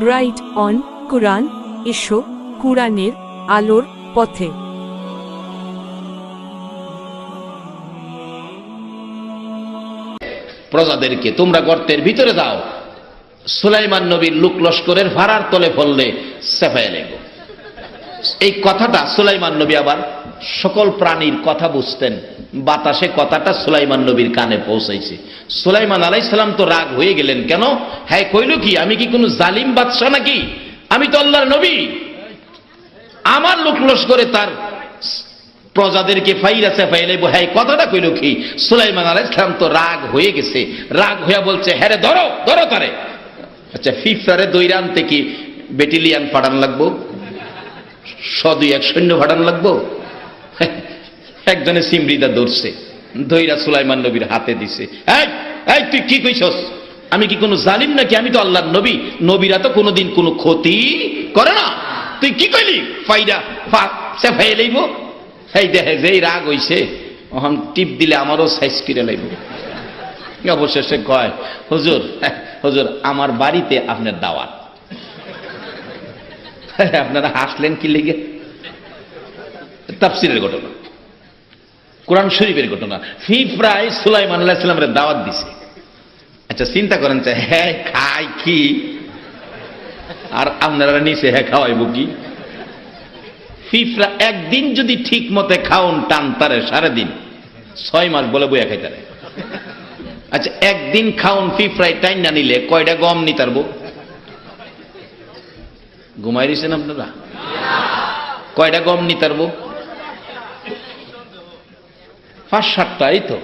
Bright on কুরআন, এসো কুরআনের আলোর পথে। প্রজাদেরকে তোমরা গর্তের ভিতরে দাও, সুলাইমান নবীর লোক লস্করের ভাড়ার তলে ফললে সেফায় লেগো। এই কথাটা সুলাইমান নবী আবার সকল প্রাণীর কথা বুঝতেন, বাতাসে কথাটা সুলাইমান নবীর কানে পৌঁছাইছে। সুলাইমান আলাইহিস সালাম তো রাগ হয়ে গেলেন, কেন? হ্যাঁ কইল কি, আমি কি কোনো জালিম বাদশা নাকি? আমি তো আল্লাহর নবী, আমার লোক লস্করে তার প্রজাদেরকে ফাইরা সেফাই লেবো, হ্যাঁ কথাটা কইল কি? সুলাইমান আলাইহিস সালাম তো রাগ হয়ে গেছে, রাগ হইয়া বলছে, হ্যাঁ রে ধরো ধরো তারে। আচ্ছা, ফিফরারে দৈরান থেকে ব্যাটালিয়ান পাঠান লাগবো, 100-200 সৈন্য পাঠান লাগবো? একজনে সিমরিদা ধরছে, দৈরা সুলাইমান নবীর হাতে দিছে। এই তুই কি কইছস? আমি কি কোনো জালিম নাকি? আমি তো আল্লাহর নবী, নবীরা তো কোনোদিন কোনো ক্ষতি করে না। তুই কি কইলি? ফাইরা সেফাই লইব। এই দেখে যেই রাগ হইছে, ওখান টিপ দিলে আমারও সাইজ কিরে লাইব। অবশেষে কয়, হুজুর হুজুর আমার বাড়িতে আপনার দাওয়াত। আপনারা হাসলেন কি লিগে? তাফসীরের ঘটনা, কোরআন শরীফের ঘটনা। ফিফরায় সুলাইমান আলাইহিস সালামের দাওয়াত দিছে। আচ্ছা চিন্তা করেন, হ্যাঁ খাই কি আর আপনারা নিচে হ্যাঁ খাওয়াইব কি? ফিফরা একদিন যদি ঠিক মতে খাওন টান তারে 6.5 দিন, 6 মাস বলে বইয়া খাইতারে। আচ্ছা একদিন খাওন ফিফরাই টাইম না নিলে কয়টা গম নিতারব? ঘুমাই দিয়েছেন আপনারা? কয়টা গম নিতারব? 5-7টা। এই তো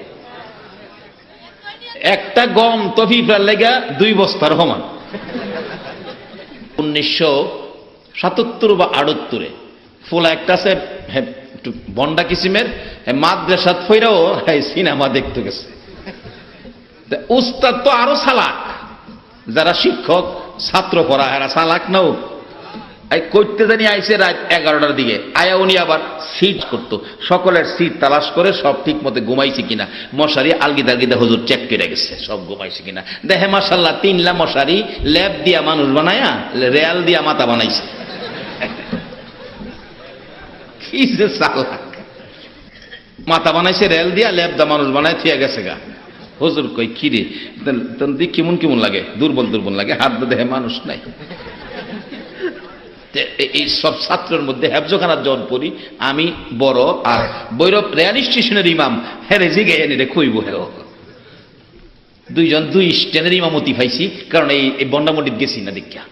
একটা গম তো ফিফরার লেগা 2 বস্তার সমান। 1977 বা 78-এ ফোলা একটা আছে বন্ডা কিসিমের, মাদ্রাসাত ফইরাও সিনেমা দেখতে গেছে। উস্তাদ তো আরো চালাক, যারা শিক্ষক ছাত্র পড়া এরা চালাক নাও। করতে জানি আইসে রাত 11টার দিকে, আয়া উনি আবার সিট করতো, সকলের সিট তালাশ করে সব ঠিক মতো ঘুমাইছে কিনা, মশারি আলগিদা আলগিদা হুজুর চেক করে গেছে সব ঘুমাইছে কিনা। দেখে মাশাআল্লাহ 3লা মশারি ল্যাব দিয়া মানুষ বানায়া রেয়াল দিয়া মাথা বানাইছে। কি যে চালাক, মাথা বানাইছে রেল দিয়া, ল্যাব দা মানুষ বানায় থিয়া গেছে গা। হুজুর কই কিরে কেমন কেমন লাগে, দুর্বল দুর্বল লাগে, হাত দেহে মানুষ নাই। এই সব ছাত্রের মধ্যে হেফজখানার জন পড়ি আমি বড়, আর বৈরব রেল স্টেশনের ইমাম হেরে জিগে এনে কইব। দুইজন 2 স্টেশনের ইমামতি পাইছি, কারণ এই বন্ডামন্ডিত গেছি না দীক্ষা।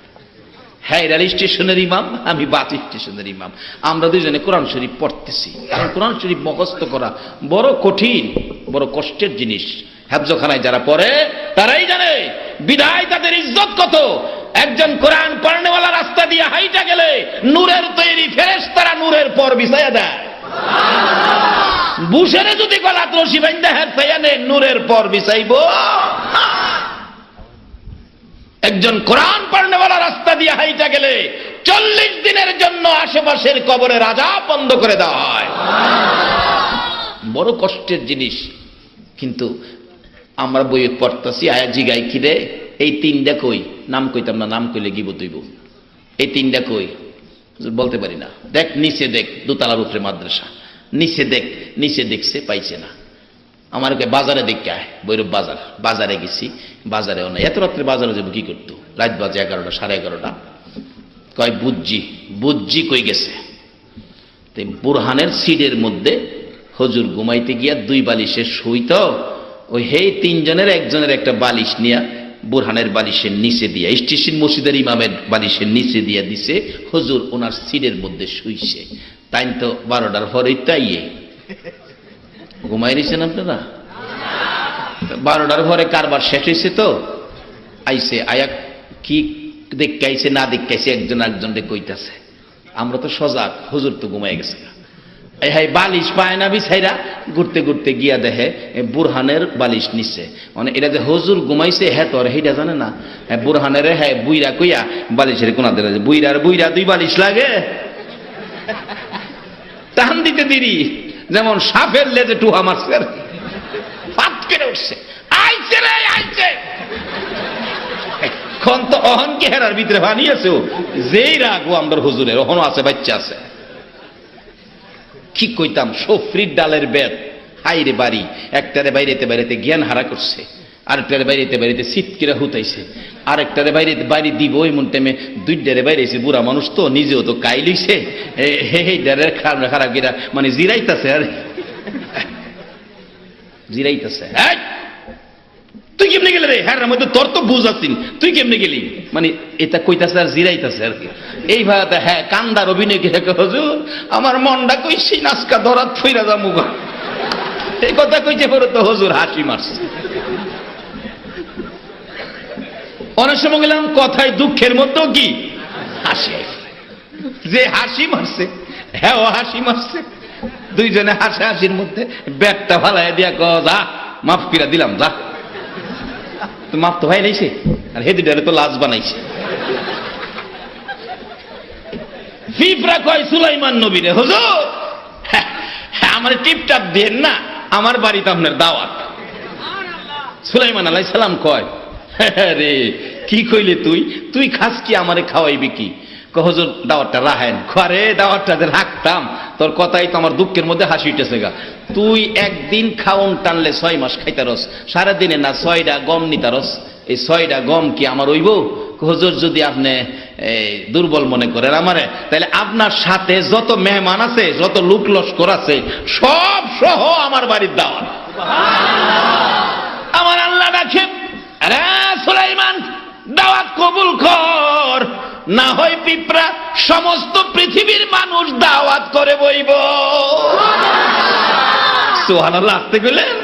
হ্যাঁ রেল স্টেশনের ইমাম, আমি বাস স্টেশনের ইমাম। আমরা দুইজনে কোরআন শরীফ পড়তেছি, কারণ কোরআন শরীফ মুখস্থ করা বড় কঠিন, বড় কষ্টের জিনিস। হেফজখানায় যারা পড়ে তারাই জানে বিদায় তাদের ইজ্জত কত। একজন কোরআন পড়নেওয়ালা রাস্তা দিয়ে হাইটা গেলে নূরের তৈরি ফেরেশতারা নূরের পর বিছায়া দেয়। বুশেরে যদি গলাত রশি বাইন্ধা হেফাইয়া নে, নূরের পর বিছাইব। একজন কোরআন পড়নেওয়ালা রাস্তা দিয়ে হাইটা গেলে 40 দিনের জন্য আশেপাশের কবরের আযাব বন্ধ করে দেওয়া হয়। বড় কষ্টের জিনিস। কিন্তু আমরা বইয়ে পড়তেছি, আয়া জিগাই কিরে এই 3টা কই? নাম কইতাম না, নাম কইলে গিবত হইব। এই 3টা কই? বলতে পারি না। দেখ নিচে দেখ, দোতলার উপরে মাদ্রাসা, নিচে দেখ। নিচে দেখছে, পাইছে না। আমার বাজারে দেখে আয়, বৈরব বাজার। বাজারে গেছি, বাজারেও না। এত রাত্রে বাজারে যাবো কি করতো? রাত বাজে 11টা 11:30। কয় বুঝজি কই গেছে? বুরহানের সিটের মধ্যে হুজুর ঘুমাইতে গিয়া 2 বালিশের শুইত, ওই হেই 3 জনের একজনের একটা বালিশ নিয়া বুরহানের বালিশের নিচে দিয়া, স্টেশন মসজিদের ইমামের বালিশের নিচে দিয়া দিছে। হুজুর ওনার সিটের মধ্যে শুইছে। তাই তো 12টার পরেই তাইয়ে ঘুমাই দিয়েছেন আপনারা। 12টার পরে কারবার শেষ হয়েছে তো আইসে, আয়া কি দেখাইছে না দেখাইছে একজন একজনকে কইতাছে। আমরা তো সজাগ, হুজুর তো ঘুমাই গেছে। হ্যাঁ বালিশ পায় না বিছাইরা ঘুরতে ঘুরতে গিয়া দেখে বুরহানের বালিশ নিচ্ছে। মানে এটা যে হুজুর ঘুমাইছে হ্যাঁ তো সেইটা জানে না। হ্যাঁ বুরহানের হ্যাঁ বুইরা কইয়া বালিশের কোনা দিলে বুইরার 2 বালিশ লাগে, টান দিতে দিরি যেমন সাপের লেজে টুহা মারছে, ফাট করে উঠছে। আইছে রে আইছে, এখন তো অহন কি হেরার ভিতরে বানিয়েছে যেই রাগ ও আমার হুজুরের ওহনও আছে, বাচ্চা আছে। কি কইতাম, সফরির ডালের বেত, হাইরে বাড়ি, একটারে বাইরেতে বাইরেতে জ্ঞান হারা করছে, আরেকটারে বাইরেতে বাইরেতে সিটকিরা হুতাইছে, আরেকটারে বাইরেতে বাইরে দিব ওই মন টাইমে দুইটারে বাইরেছে। বুড়া মানুষ তো, নিজেও তো কাই লইছে, ডালের খারাপ খারাপ গিরা মানে জিরাইতাছে আর জিরাইতাছে। তুই কেমনে গেলে রে? হ্যাঁ মধ্যে তোর তো বুঝ আসিন, তুই কেমনে গেলি? মানে এটা কইতাছে আর জিরাইতাছে আর কি। এইভাবে হ্যাঁ কান্দার অভিনয় কি হুজুর আমার মনটা কইছি নাচকা ধরাত ফইরা যামু, এই কথা কইছে পরে তো হুজুর হাসি মারছে। অনেক সময় গেলাম কথায় দুঃখের মধ্যেও কি হাসি, যে হাসি মারছে হ্যাঁ ও হাসি মারছে, দুইজনে হাসি হাসির মধ্যে ব্যাগটা ফালাই দিয়া ক যা মাফ করে দিলাম, যা তো মাফ তো ভাই নাইছে, আর হেদি ডালে তো লাজ বানাইছে। ফিফরা কয় সুলাইমান নবীরে হুজুর আমার টিপটাপ দেন না, আমার বাড়িতে আপনার দাওয়াত। সুলাইমান আলাইহিস সালাম কয় রে কি কইলে তুই, তুই খাস কি আমারে খাওয়াইবি কি? হুজুর দাওয়াতটা রাখেন। ঘরে দাওয়াতটা যে রাখতাম, তোর কথাই তো আমার দুঃখের মধ্যে হাসি উঠেছে গা। তুই একদিন খাওন টানলে 6 মাস খাইতারস, সারাদিনে না 6টা গম নিতারস, এই 6টা গম কি আমার হইব? হুজুর যদি আপনি দুর্বল মনে করেন আমারে, তাহলে আপনার সাথে যত মেহমান আছে, যত লোক লস্কর আছে, সব সহ আমার বাড়ির দাওয়াত। আমার আল্লাহ ডাকে, আরে সুলাইমান দাওয়াত কবুল কর, না হয় পিঁপড়া সমস্ত পৃথিবীর মানুষ দাওয়াত করে বইব। সুবহানাল্লাহ আসতে গেলেন।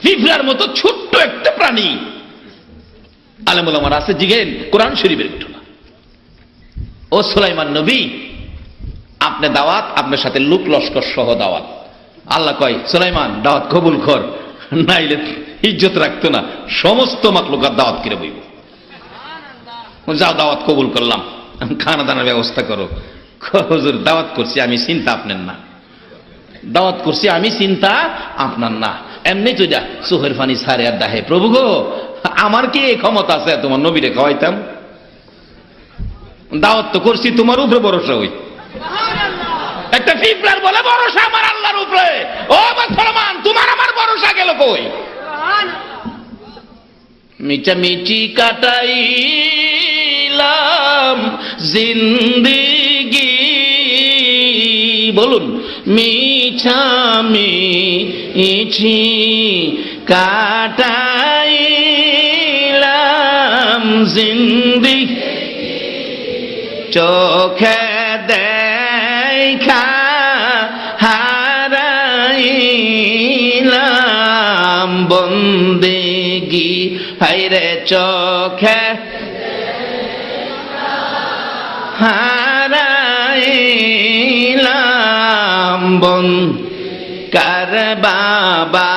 পিঁপড়ার মতো ছোট্ট একটা প্রাণী, আলেম ওলামারা আছে জিগেন কোরআন শরীফের একটু না। ও সুলাইমান নবী আপনি দাওয়াত, আপনার সাথে লোক লস্কর সহ দাওয়াত। আল্লাহ কয় সুলাইমান দাওয়াত কবুল কর, নাইলে ইজ্জত রাখতো না, সমস্ত মাখলুকাত দাওয়াত করে বইব। যাও দাওয়াত কবুল করলাম, খানা দানার ব্যবস্থা করো। হুজুর দাওয়াত করছি আমি, চিন্তা আপনার না, দাওয়াত করছি আমি, চিন্তা আপনার না। এমনি তো যা চোখের ফানি ছাড়ে আর দাহে, প্রভু গো আমার কি এই ক্ষমতা আছে তোমার নবীরে খাওয়াইতাম? দাওয়াত তো করছি তোমার উপরে ভরসা হই। একটা পিঁপড়ার বলে ভরসা আমার আল্লাহর উপরে। ও মুসলমান তোমার আমার ভরসা গেল কই? মিটামিটি কাটাইলাম জিন্দেগি, বলুন মিছামিছি কাটাইলাম জিন্দেগি, চোখে দেখা হারাইলাম বন্দেগি, হাইরে চোখে হারাইলাম বন কার বাবারি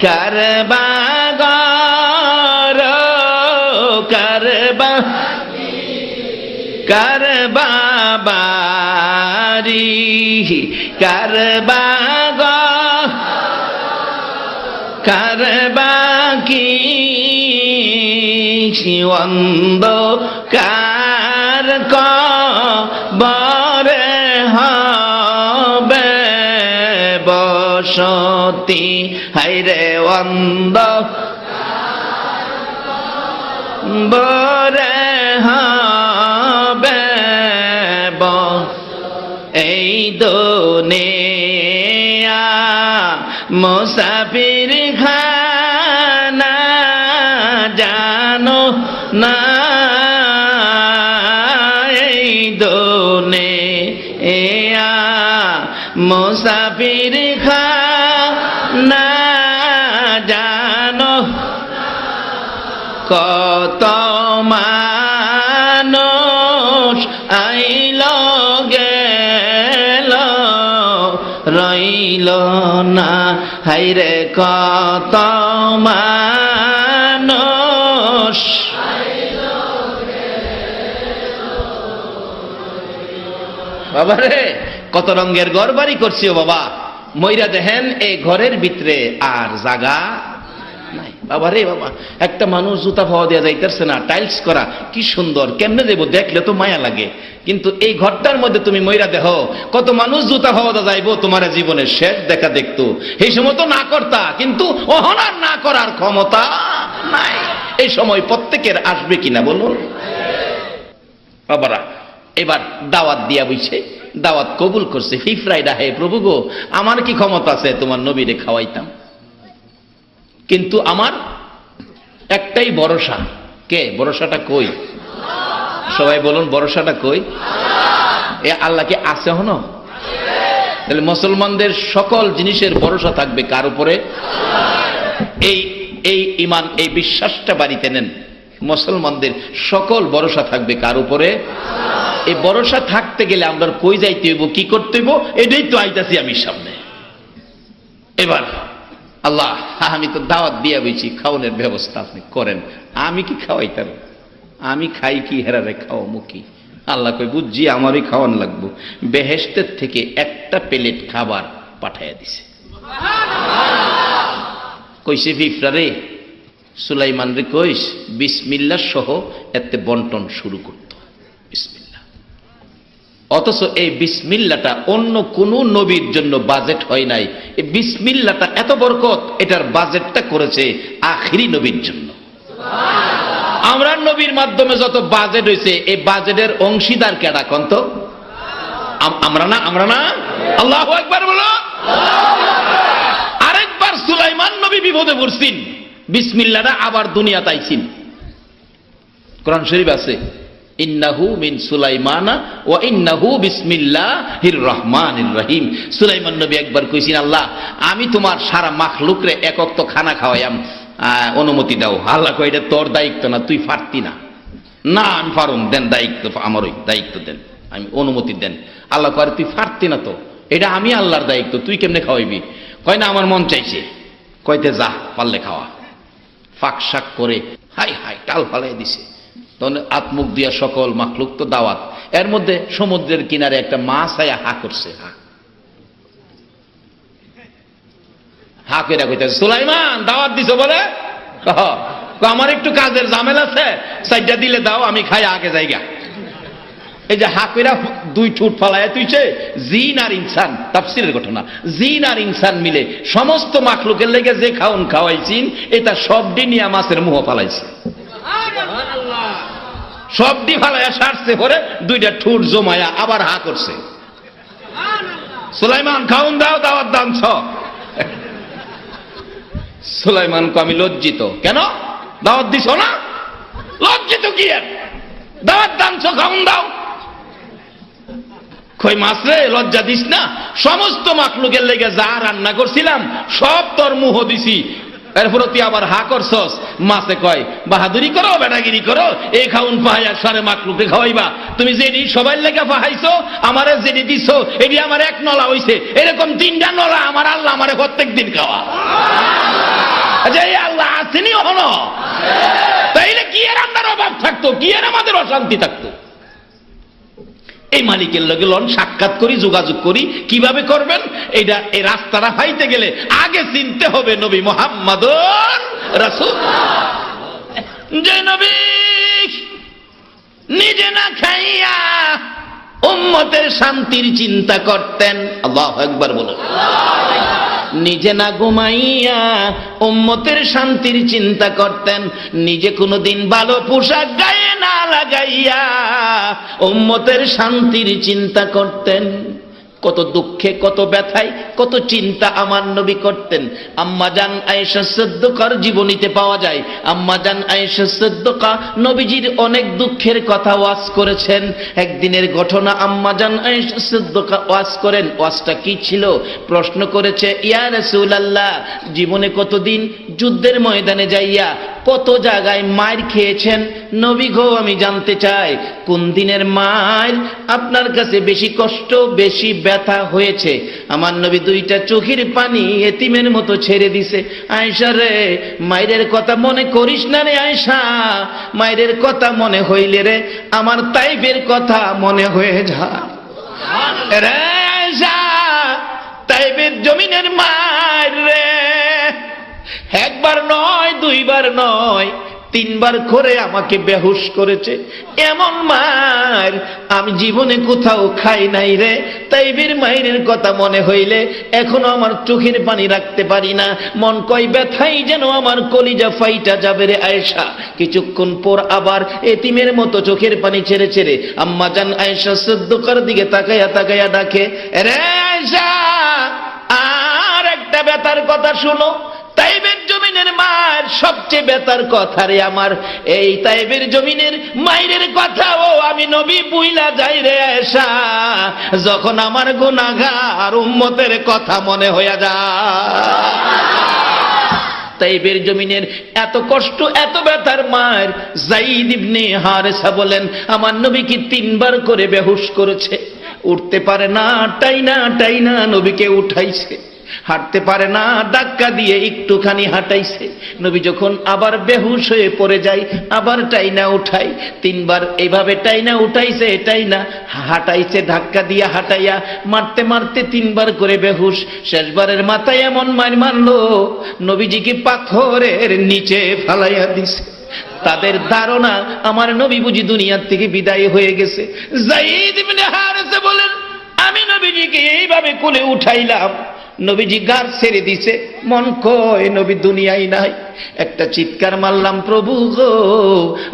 কার বাগর কার বা কার বাবারি কার বাগ কার বাকি শিবন্দ কার কবরে হবে বসতি, হাইরে অন্ধ বরে হবে এই দুনিয়া মুসাফির খানা জানো না, এই দুনিয়া মুসাফির খানা জানো, কত মানুষ আইল গেল রইল না, হাইরে কত মানুষ বাবা রে, কত রঙের ঘর বাড়ি করছি ও বাবা, মইরা দেখেন এই ঘরের ভিতরে আর জায়গা নাই। বাবা রে বাবা, একটা মানুষ জুতা পাওয়া দেওয়া যাইতেছে না, টাইলস করা, কি সুন্দর, কেমনে দেবো, দেখলে তো মায়া লাগে। কিন্তু এই ঘরটার মধ্যে তুমি মইরা দেহ, কত মানুষ জুতা পাওয়া যাইবো, তোমার জীবনের শেষ দেখা দেখতো। এই সময় তো না করতা, কিন্তু অহনার না করার ক্ষমতা নাই। এই সময় প্রত্যেকের আসবে কিনা বলুন বাবারা। এবার দাওয়াত দিয়া বইছে, দাওয়াত কবুল করছে। ফিফরাইডা, হে প্রভু গো, আমার কি ক্ষমতা আছে তোমার নবীরে খাওয়াইতাম, কিন্তু আমার একটাই ভরসা। কে? ভরসাটা কই? সবাই বলুন, ভরসাটা কই? এ আল্লাহকে আছে হনো? তাহলে মুসলমানদের সকল জিনিসের ভরসা থাকবে কার উপরে? এই ঈমান, এই বিশ্বাসটা বাড়িতে নেন। মুসলমানদের সকল ভরসা থাকবে কার উপরে? এই ভরসা থাকতে গেলে আমরা কই যাইতে হইব, কি করতে হইব, এটাই তো আইতাছি আমি সামনে। এবার আল্লাহ, আমি তো দাওয়াত দিয়া বইছি, খাওয়ানোর ব্যবস্থা আপনি করেন। আমি কি খাওয়াইতাম? আমি খাই কি, হেরারে খাওয়া মুখী? আল্লাহ কই, বুঝছি আমারই খাওয়ান লাগবো। বেহেশতের থেকে একটা প্লেট খাবার পাঠাইয়া দিছে। কইছে ফিফরা রে, সুলাইমান রে কইস বিসমিল্লাহ সহ এতে বন্টন শুরু করত। বিসমিল্লাহ। অথচ এই বিসমিল্লাটা অন্য কোন নবীর জন্য বাজেট হয় নাই। এই বিসমিল্লাটা এত বরকত, এটার বাজেটটা করেছে আখিরি নবীর জন্য। আমরা নবীর মাধ্যমে যত বাজেট হয়েছে, এই বাজেটের অংশীদার কেডা কোন তো? আমরা না, আমরা না? আল্লাহু আকবার বলো। আরেকবার সুলাইমান নবী বিপদে পড়ছেন, বিসমিল্লাহটা আবার দুনিয়াতে আইছেন। কোরআন শরীফ আছে, ইন্নাহু মিন সুলাইমানা ওয়া ইন্নাহু বিসমিল্লাহির রহমানির রহিম। সুলাইমান নবী একবার কইছেন, আল্লাহ আমি তোমার সারা মাখলুকরে একক তো খানা খাওয়াইয়াম, অনুমতি দাও। আল্লাহ কয়, এটা তোর দায়িত্ব না, তুই পারতি না। না আমি পারুম, দেন দায়িত্ব, আমারই দায়িত্ব দেন, আমি অনুমতি দেন। আল্লাহ কয়, তুই পারতি না তো, এটা আমি আল্লাহর দায়িত্ব, তুই কেমনে খাওয়াইবি? কয় না, আমার মন চাইছে। কয়তে যা, পারলে খাওয়া। ফাঁক শাক করে হাই হাই টাল ফালাই দিছে। তখন আত্মুখ দিয়া সকল মাখলুক তো দাওয়াত। এর মধ্যে সমুদ্রের কিনারে একটা মাছ আয়া হা করছে, হা কইরা কইতেছে, সুলাইমান দাওয়াত দিছো বলে? আমার একটু কাজের ঝামেলা আছে, সাইডটা দিলে দাও, আমি খাই আগে জায়গা। এই যে হা কইরা দুই ঠুট ফালায় তুইছে। জিন আর ইনসান, তাফসীরের ঘটনা, জিন আর ইনসান মিলে সমস্ত মাখলুকের লেগে যে খাওন খাওয়াইছিন, এটা সবডি নিয়ে মাছের মুহ ফালাইছে। সবডি ফালাইয়া সারছে, পরে দুইটা ঠুট জমায়া আবার হা করছে। সুলাইমান খাউন দাও, দাওয়াত দানছ। সুলাইমান কো, আমি লজ্জিত। কেন? দাওয়াত দিছ না? লজ্জিত কি আর? দাওয়াত দানছ, খাউন দাও। কই মাছ রে, লজ্জা দিস না? সমস্ত মাখলুকের লেগে যা রান্না করছিলাম সব তোর মুহ দিছি, এরপর তুই আবার হা করছস। মাছে কয়, বাহাদুরি করো, বেটাগিরি করো, এই খাউন পাহাইয়া সারে মাখলুকে খাওয়াইবা? তুমি যেটি সবাই লেগে পাহাইছো, আমারে যেটি দিছো, এটি আমার এক নলা হইছে, এরকম তিনটা নলা আমার আল্লাহ আমারে প্রত্যেক দিন খাওয়া। আচ্ছা, এই আল্লাহ আসেনি হলো, তাইলে কি এর আমাদের অভাব থাকতো, কি এর আমাদের অশান্তি থাকতো? এই মালিকের লগে লন সাক্ষাৎ করি, যোগাযোগ করি। কিভাবে করবেন? এইটা, এই রাস্তাটা পাইতে গেলে আগে চিনতে হবে নবী মুহাম্মাদুর রাসূলুল্লাহ। যে নবী নিজে না খাইয়া উম্মতের শান্তির চিন্তা করতেন। আল্লাহু আকবার বলো। নিজে না ঘুমাইয়া উম্মতের শান্তির চিন্তা করতেন। নিজে কোনোদিন ভালো পোশাক গায়ে না লাগাইয়া উম্মতের শান্তির চিন্তা করতেন। কত দুঃখে, কত ব্যথায়, কত চিন্তা আমার নবী করতেন। আম্মা জান আয়েশা সিদ্দিকার জীবনীতে পাওয়া যায়। আম্মা জান আয়েশা সিদ্দিকা নবীজির অনেক দুঃখের কথা ওয়াজ করেছেন। একদিনের ঘটনা, আম্মা জান আয়েশা সিদ্দিকা ওয়াজ করেন। ওয়াজটা কি ছিল? প্রশ্ন করেছে, ইয়া রাসূলুল্লাহ, জীবনে কতদিন যুদ্ধের ময়দানে যাইয়া কত জায়গায় মার খেয়েছেন? নবী গো, আমি জানতে চাই কোন দিনের মার আপনার কাছে বেশি কষ্ট, বেশি ব্যথা হয়েছে? আমার নবী দুইটা চোখের পানি এতিমের মতো ছেড়ে দিছে। আয়েশা রে, মায়ের কথা মনে করিস না রে আয়েশা, মায়ের কথা মনে হইলে রে আমার তাইফের কথা মনে হয়ে যায় রে আয়েশা। তাইবের জমিনের মায়ের রে, একবার নয়, দুইবার নয়, তিনবার করে আমাকে বেহুশ করেছে। এমন মার আমি জীবনে কোথাও খাই নাই রে। তাইবের মায়ের কথা মনে হইলে এখনো আমার চোখের পানি রাখতে পারি না। মন কয় ব্যথাই যেন আমার কলিজা ফাইটা যাবে রে আয়েশা। কিছুক্ষণ পর আবার এতিমের মতো চোখের পানি ছেড়ে ছেড়ে আম্মা জান আয়েশা সিদ্দিকার দিকে তাকাইয়া তাকাইয়া ডাকে, রে আয়েশা, আর একটা ব্যথার কথা শুনো। তাইবের জমিনের মায়ের সবচেয়ে বেতার কথা রে আমার, এই তাইবের জমিনের মায়ের কথাও আমি নবী বুইলা যাই রে আয়েশা, যখন আমার গুনাহগার উম্মতের কথা মনে হইয়া যায়। তাইবের জমিনের এত কষ্ট, এত ব্যথার মায়ের যায়েদ ইবনে হারেসা বলেন, আমার নবীকে তিনবার করে বেহুশ করেছে। উঠতে পারে না, টাইনা টাইনা নবীকে উঠাইছে। হাঁটতে পারে না, ধাক্কা দিয়ে একটুখানি হাঁটাইছে। নবী যখন আবার বেহুশ হয়ে পড়ে যায়, আবার টাইনা উঠাই। তিনবার এইভাবে টাইনা উঠাইছে, টাইনা হাঁটাইছে, ধাক্কা দিয়ে হাঁটাইয়া মারতে মারতে তিনবার করে বেহুশ। শেষবারের মাথায় এমন মার মারলো, নবীজিকে পাথরের নিচে ফালাইয়া দিছে। তাদের ধারণা আমার নবী বুঝি দুনিয়ার থেকে বিদায় হয়ে গেছে। যায়েদ ইবনে হারেসা বলেন, আমি নবীজিকে এইভাবে কোলে উঠাইলাম, নবীজি গার ছেড়ে দিছে, মন কয় নবী দুনিয়ায় নাই। একটা চিৎকার মারলাম, প্রভু গো,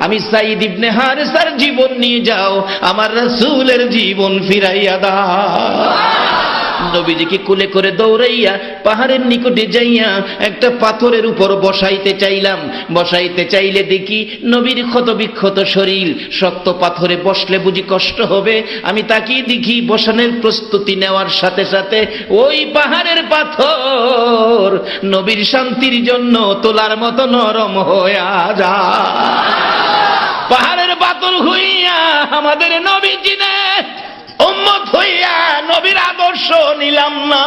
আমি যায়েদ ইবনে হারেসার জীবন নিয়ে যাও, আমার রাসূলের জীবন ফিরাইয়া দাও। নবীজিকে কোলে করে দৌড়াইয়া পাহাড়ের নিকটে যাইয়া একটা পাথরের উপর বসাইতে চাইলাম। বসাইতে চাইলে দেখি নবীর ক্ষত বিক্ষত শরীর, শক্ত পাথরে বসলে বুঝি কষ্ট হবে। আমি তাকিয়ে দেখি বসানোর প্রস্তুতি নেওয়ার সাথে সাথে ওই পাহাড়ের পাথর নবীর শান্তির জন্য তোলার মতো নরম হইয়া যায়। পাহাড়ের পাথর হইয়া আমাদের নবীজি নে উম্মত হইয়া নবীর আদর্শ নিলাম না।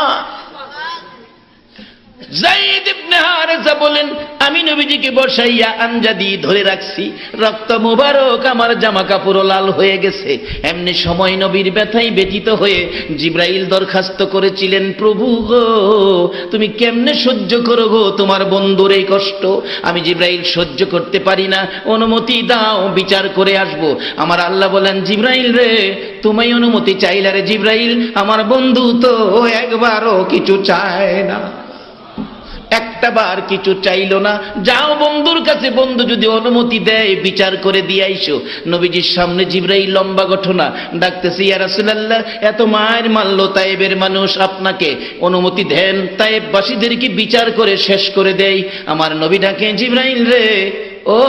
যায়েদ ইবনে হারেসা বলেন, আমি নবীজিকে বসাইয়া আঞ্জাদি ধরে রাখছি, রক্ত মুবারক আমার জামা কাপড় লাল হয়ে গেছে। এমনি সময় নবীর ব্যথায় ব্যথিত হয়ে জিবরাইল দরখাস্ত করেছিলেন, প্রভু গো, তুমি কেমনে সহ্য করো গো তোমার বন্ধুর এই কষ্ট? আমি জিবরাইল সহ্য করতে পারি না, অনুমতি দাও, বিচার করে আসব। আমার আল্লাহ বলেন, জিবরাইল রে, তুমি অনুমতি চাইলা রে জিবরাইল, আমার বন্ধু তো একবারও কিছু চায় না, একটা বার কিছু চাইলো না। যাও বন্ধুর কাছে, বন্ধু যদি অনুমতি দেয় বিচার করে দিয়ে আইসো। নবীজির সামনে জিবরাইল লম্বা ঘটনা ডাকতেছে, ইয়া রাসূলুল্লাহ, এত মায়ের মারলো তায়েবের মানুষ, আপনাকে অনুমতি দেন তায়েববাসীদেরকে বিচার করে শেষ করে দেয়। আমার নবী ডাকে, জিবরাইল রে, ও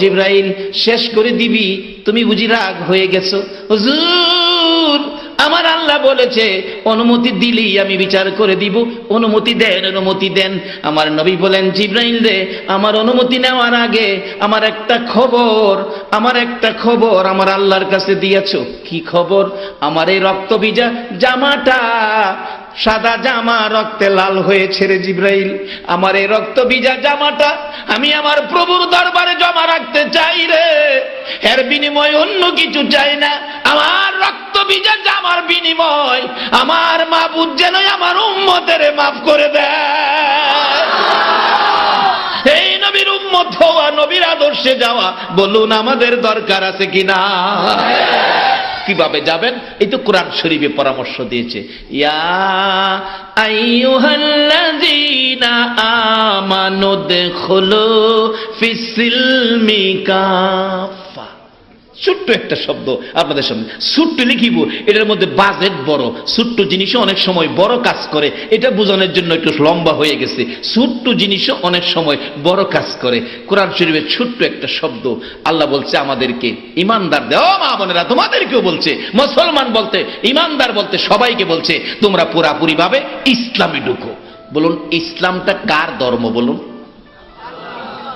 জিবরাইল, শেষ করে দিবি? তুমি বুঝি রাগ হয়ে গেছো? হুজুর, আমার আল্লাহ বলেছে অনুমতি দিলেই আমি বিচার করে দিব, অনুমতি দেন, অনুমতি দেন। আমার নবী বলেন, জিবরাইল রে, আমার অনুমতি নেওয়ার আগে আমার একটা খবর আমার আল্লাহর কাছে দিয়েছো। কি খবর? আমার এই রক্ত ভিজা জামাটা, সাদা জামা রক্তে লাল হয়েছে রে জিবরাইল, আমার এই রক্ত ভিজা জামাটা আমি আমার প্রভুর দরবারে জমা রাখতে চাই রে। এর বিনিময় অন্য কিছু চাই না, আমার রক্ত ভিজা জামার বিনিময় আমার মাবুদ যেন আমার উম্মতের মাফ করে দেয়। এই নবীর উম্মত হওয়া, নবীর আদর্শে যাওয়া, বলুন আমাদের দরকার আছে কিনা? কিভাবে যাবেন? এই তো কোরআন শরীফে পরামর্শ দিয়েছে, ইয়া আইয়ুহাল্লাযীনা আমানু দুখুলু ফিস-সিলমি কাফা। ছোট্ট একটা শব্দ আপনাদের সামনে ছোট্ট লিখিব, এটার মধ্যে বাজেট বড়। ছোট্ট জিনিসও অনেক সময় বড় কাজ করে, এটা বোঝানোর জন্য একটু লম্বা হয়ে গেছে। ছোট্ট জিনিসও অনেক সময় বড় কাজ করে। কোরআন শরীফের ছোট্ট একটা শব্দ আল্লাহ বলছে আমাদেরকে, ইমানদার দেও মা বোনেরা, তোমাদেরকেও বলছে, মুসলমান বলতে, ইমানদার বলতে সবাইকে বলছে, তোমরা পুরাপুরি ভাবে ইসলামে ঢুকো। বলুন, ইসলামটা কার ধর্ম? বলুন।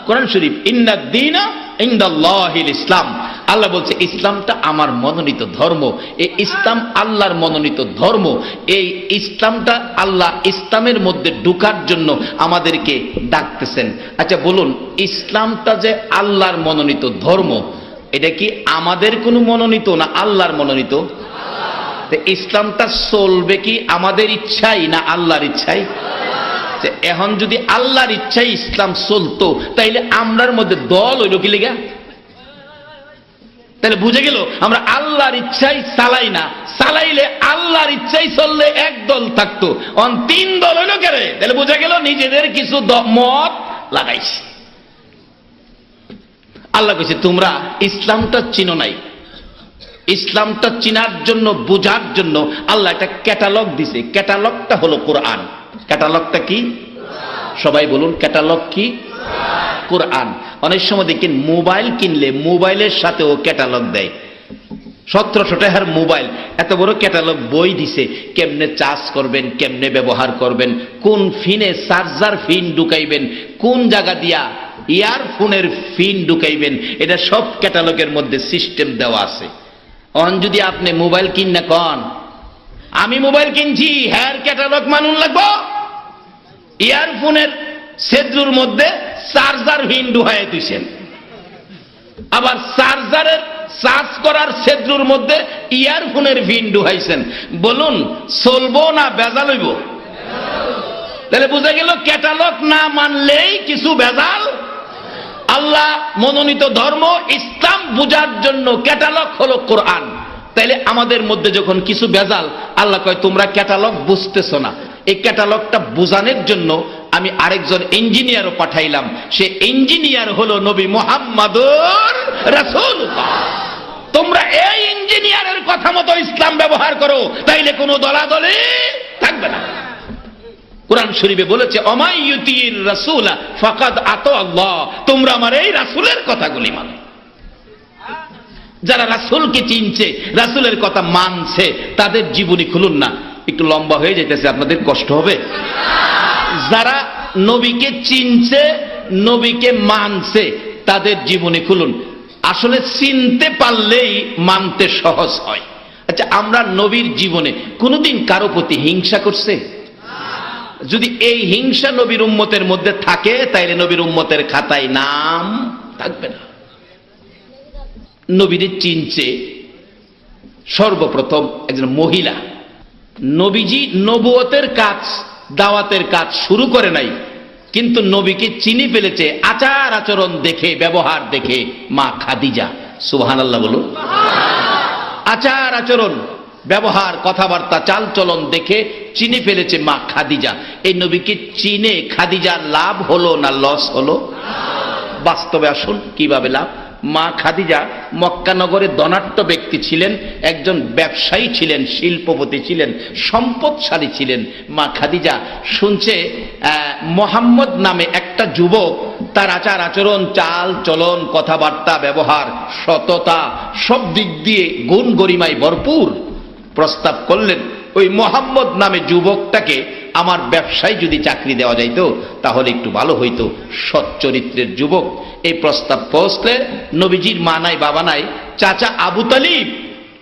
কোরআন শরীফ, ইন্নাদ দীনা ইনদাল্লাহিল ইসলাম। আল্লাহ বলছে ইসলামটা আমার মনোনীত ধর্ম। এই ইসলাম আল্লাহর মনোনীত ধর্ম। এই ইসলামটা আল্লাহ, ইসলামের মধ্যে ঢোকার জন্য আমাদেরকে ডাকতেছেন। আচ্ছা বলুন, ইসলামটা যে আল্লাহর মনোনীত ধর্ম, এটা কি আমাদের কোনো মনোনীত না আল্লাহর মনোনীত? তো ইসলামটা চলবে কি আমাদের ইচ্ছাই না আল্লাহর ইচ্ছাই? যে এখন যদি আল্লাহর ইচ্ছাই ইসলাম চলতো তাইলে আমরার মধ্যে দল হইল কি লেগা? তাহলে বুঝে গেল আমরা আল্লাহর ইচ্ছাই চালাই না, চালাইলে আল্লাহর ইচ্ছাই চললে এক দল থাকতো, অন তিন দল হইল কেরে? তাহলে বুঝে গেল নিজেদের কিছু মত লাগাইছে। আল্লাহ কইছে তোমরা ইসলামটা চিনো নাই, ইসলামটা চিনার জন্য বোঝার জন্য আল্লাহ একটা ক্যাটালগ দিছে। ক্যাটালগটা হলো কোরআন। ক্যাটালগটা কি? সবাই বলুন, ক্যাটালগ কি? কোরআন। অনেক সময় দেখেন মোবাইল কিনলে মোবাইলের সাথেও ক্যাটালগ দেয়। 1700 টাকার মোবাইল, এত বড় ক্যাটালগ বই দিছে, কেমনে চার্জ করবেন, কেমনে ব্যবহার করবেন, কোন ফিনে চার্জার ফিন ঢুকাইবেন, কোন জায়গা দিয়া ইয়ারফোনের ফিন ঢুকাইবেন, এটা সব ক্যাটালগের মধ্যে সিস্টেম দেওয়া আছে। অন যদি আপনি মোবাইল কিন না কন আমি মোবাইল কিনছি, হ্যার ক্যাটালগ মানুন লাগবো। ইয়ারফোনের সেদ্রুর মধ্যে চার্জার ফিন ঢুকাইয়া দিয়েছেন, আবার চার্জারের চার্জ করার সেদ্রুর মধ্যে ইয়ারফোনের ফিন ঢুকাইছেন। বলুন চলবো না ভেজাল হইব? তাহলে বুঝা গেল ক্যাটালগ না মানলেই কিছু ভেজাল। আল্লাহ মনোনীত ধর্ম ইসলাম বুঝার জন্য ক্যাটালগ হলো কোরআন। তাইলে আমাদের মধ্যে যখন কিছু ভেজাল, আল্লাহ কয় তোমরা ক্যাটালগ বুঝতেছ না। এই ক্যাটালগটা বোঝানোর জন্য আমি আরেকজন ইঞ্জিনিয়ারও পাঠাইলাম। সে ইঞ্জিনিয়ার হলো নবী মুহাম্মদুর রাসূলুল্লাহ। তোমরা এই ইঞ্জিনিয়ারের কথা মতো ইসলাম ব্যবহার করো, তাইলে কোনো দলাদলি থাকবে না। কোরআন শরীফে বলেছে অমাইয়ুতির রাসূলা ফাকাদ আতা আল্লাহ, তোমরা আমার এই রাসূলের কথাগুলি মানো। যারা রাসূলকে চিনছে, রাসূলের কথা মানছে, তাদের জীবনী খুলুন না। একটু লম্বা হয়ে যেতেছে, আপনাদের কষ্ট হবে। যারা নবীকে চিনছে, নবীকে মানছে, তাদের জীবনী খুলুন। আসলে চিনতে পারলেই মানতে সহজ হয়। আচ্ছা, আমরা নবীর জীবনে কোনোদিন কারো প্রতি হিংসা করছে? যদি এই হিংসা নবীর উম্মতের মধ্যে থাকে, তাইলে নবীর উম্মতের খাতায় নাম থাকবে না। নবীরে চিনছে সর্বপ্রথম একজন মহিলা। নবীজি নবুয়তের কাজ, দাওয়াতের কাজ শুরু করে নাই, কিন্তু নবীকে চিনি ফেলেছে আচার আচরণ দেখে, ব্যবহার দেখে মা খাদিজা। সুবহানাল্লাহ বলুন। আচার আচরণ, ব্যবহার, কথাবার্তা, চাল চলন দেখে চিনে ফেলেছে মা খাদিজা। এই নবীকে চিনে খাদিজার লাভ হলো না লস হলো? বাস্তবে আসুন কিভাবে লাভ। মা খাদিজা মক্কা নগরে ধনাঢ্য ব্যক্তি ছিলেন, একজন ব্যবসায়ী ছিলেন, শিল্পপতি ছিলেন, সম্পদশালী ছিলেন। মা খাদিজা শুনছে মোহাম্মদ নামে একটা যুবক, তার আচার আচরণ, চাল চলন, কথাবার্তা, ব্যবহার, সততা সব দিক দিয়ে গুণ গরিমায় ভরপুর। প্রস্তাব করলেন ওই মোহাম্মদ নামে যুবকটাকে আমার ব্যবসায় যদি চাকরি দেওয়া যাইতো তাহলে একটু ভালো হইতো, সৎ চরিত্রের যুবক। এই প্রস্তাব পৌঁছলে নবীজির মা নাই বাবা নাই, চাচা আবু তালিব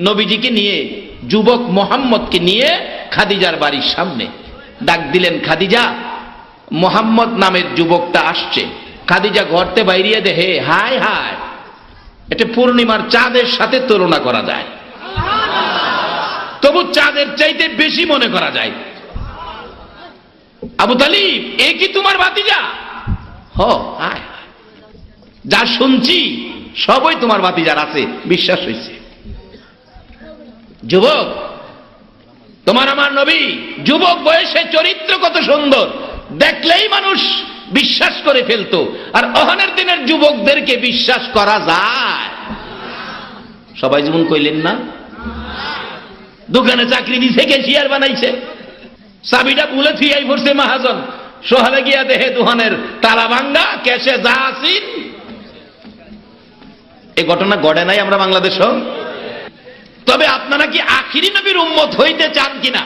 নবীজিকে নিয়ে, যুবক মোহাম্মদকে নিয়ে খাদিজার বাড়ির সামনে ডাক দিলেন, খাদিজা মোহাম্মদ নামের যুবকটা আসছে। খাদিজা ঘরতে বাইরিয়ে দেহে, হায় হায়, এটা পূর্ণিমার চাঁদের সাথে তুলনা করা যায়, তবু চাঁদের চাইতে বেশি মনে করা যায়। আবু তালিব, এ কি তোমার ভাতিজা? হ, হায়, যা শুনছি সবই তোমার ভাতিজার আছে, বিশ্বাস হয়েছে। যুবক, তোমার আমার নবী যুবক বয়সে চরিত্র কত সুন্দর, দেখলেই মানুষ বিশ্বাস করে ফেলতো। আর অহনের দিনের যুবকদেরকে বিশ্বাস করা যায়? সবাই যেমন কইলেন না। দোকানে চাকরি দিছে, ক্যাশিয়ার বানাইছে, চাবিটা ভুলে থিয়াই পড়ছে মহাজন, সহালে গিয়া দেহে দোকানের তালা ভাঙ্গা, ক্যাশে যা আসিন। এই ঘটনা ঘটে নাই আমরা বাংলাদেশ। তবে আপনারা কি আখিরি নবীর উম্মত হইতে চান কিনা?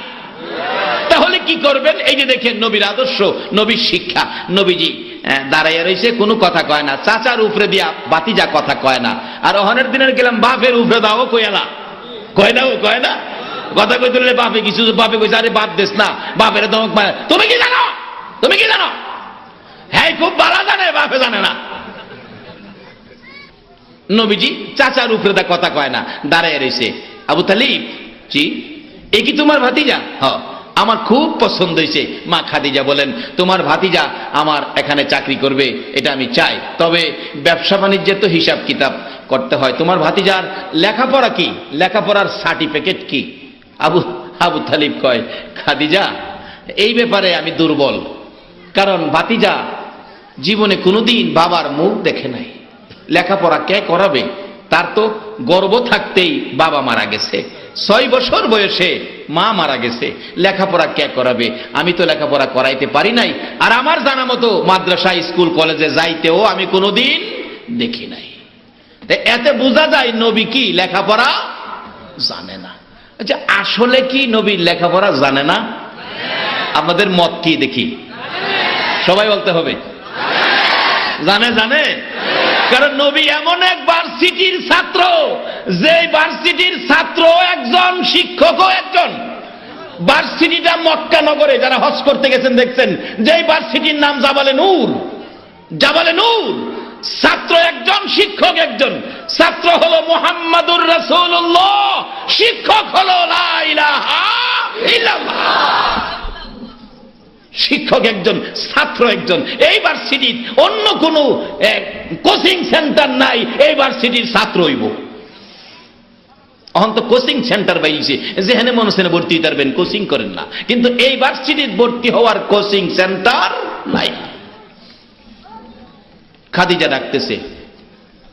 তাহলে কি করবেন? এই যে দেখেন নবীর আদর্শ, নবীর শিক্ষা। নবীজি দাঁড়াইয়া রয়েছে, কোনো কথা কয় না, চাচার উপরে দিয়া বাতিজা কথা কয় না। আর অহনের দিনের গেলাম বাপের উপরে দাও কয়ালা, কয় না, ও কয় না, কথা কই তুললে বাপে কিছু, বাপে কইছে আরে বাপ দেশ না, বাপের ধমক মারে, তুমি কি জানো, তুমি কি জানো? হ্যাঁ, খুব ভালো জানে, বাপে জানে না। নবীজি চাচার উপরে দা কথা কয় না, দাঁড়ায় রয়েছে। আবু তালিব, জি এ কি তোমার ভাতিজা? হ্যাঁ, আমার খুব পছন্দ হয়েছে। মা খাদিজা বলেন, তোমার ভাতিজা আমার এখানে চাকরি করবে, এটা আমি চাই, তবে ব্যবসা বাণিজ্যের তো হিসাব কিতাব করতে হয়। তোমার ভাতিজার লেখাপড়া কি, লেখাপড়ার সার্টিফিকেট কি? আবু তালিব কয়, খাদিজা এই ব্যাপারে আমি দুর্বল, কারণ ভাতিজা জীবনে কোনোদিন বাবার মুখ দেখে নাই। লেখাপড়া কে করাবে? তার তো গর্ভ থাকতেই বাবা মারা গেছে, 6 বছর বয়সে মা মারা গেছে, লেখাপড়া কে করাবে? আমি তো লেখাপড়া করাইতে পারি নাই, আর আমার জানা মতো মাদ্রাসা স্কুল কলেজে যাইতেও আমি কোনোদিন দেখি নাই। এতে বোঝা যায় নবী কি লেখাপড়া জানে না। আচ্ছা, আসলে কি নবী লেখাপড়া জানে না? আপনাদের মত কি দেখি? সবাই বলতে হবে জানে। জানে, কারণ নবী এমন এক ভার্সিটির ছাত্র, যে ভার্সিটির ছাত্র একজন, শিক্ষকও একজন। ভার্সিটিটা মক্কা নগরে, যারা হজ করতে গেছেন দেখছেন, যে ভার্সিটির নাম জাবালে নূর। জাবালে নূর, ছাত্র একজন, শিক্ষক একজন। ছাত্র হলো মুহাম্মাদুর রাসূলুল্লাহ, শিক্ষক হলো লা ইলাহা ইল্লাল্লাহ। শিক্ষক একজন, ছাত্র একজন। এই ভার্সিটির অন্য কোন কোচিং সেন্টার নাই, এই ভার্সিটির ছাত্র হইব। এখন তো কোচিং সেন্টার বাইছে, যেখানে মনে ভর্তি পারবেন, কোচিং করেন না, কিন্তু এই ভার্সিটির ভর্তি হওয়ার কোচিং সেন্টার নাই। খাদিজা ডাকতেছে,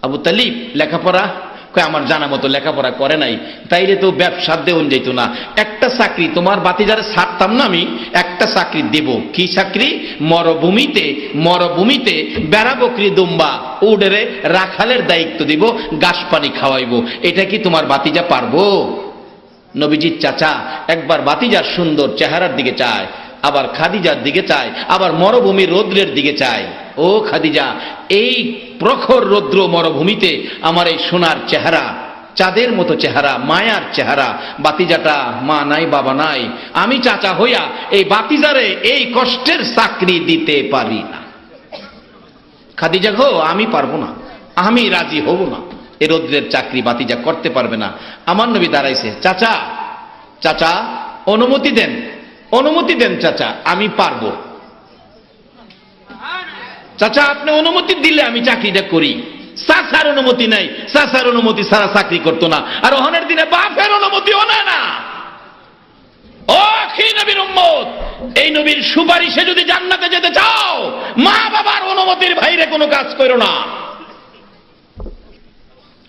আবু তালিব লেখাপড়া? কয়, আমার জানা মতো লেখাপড়া করে নাই। তাইলে তো ব্যবসা দেওয়া যেত না। একটা চাকরি তোমার বাতিজারে ছাড়তাম না আমি, একটা চাকরি দেব। কি চাকরি? মরভূমিতে বেড়া বকরি দুম্বা উডেরে রাখালের দায়িত্ব দিব, ঘাস পানি খাওয়াইব। এটা কি তোমার বাতিজা পারবো? নবীজির চাচা একবার বাতিজার সুন্দর চেহারার দিকে চায়, আবার খাদিজার দিকে চায়, আবার মরুভূমির রৌদ্রের দিকে চায়। ও খাদিজা, এই প্রখর রৌদ্র মরুভূমিতে আমার এই সোনার চেহারা, চাঁদের মতো চেহারা, মায়ার চেহারা, বাতিজাটা মা নাই বাবা নাই, আমি চাচা হইয়া এই বাতিজারে এই কষ্টের চাকরি দিতে পারি না। খাদিজা গো, আমি পারবো না, আমি রাজি হব না, এই রৌদ্রের চাকরি বাতিজা করতে পারবে না। আমার নবী দাঁড়াইছে, চাচা চাচা অনুমতি দেন, অনুমতি দেন চাচা, আমি পারবো। চাচা আপনি অনুমতি দিলে আমি চাকরিটা করি। চাচার অনুমতি নাই, চাচার অনুমতি ছাড়া চাকরি করতো না, আর ওখানের দিনে বাপের অনুমতিও নেয় না। ও নবীর উম্মত, এই নবীর সুপারিশে যদি জান্নাতে যেতে চাও, মা বাবার অনুমতির বাইরে কোনো কাজ করো না।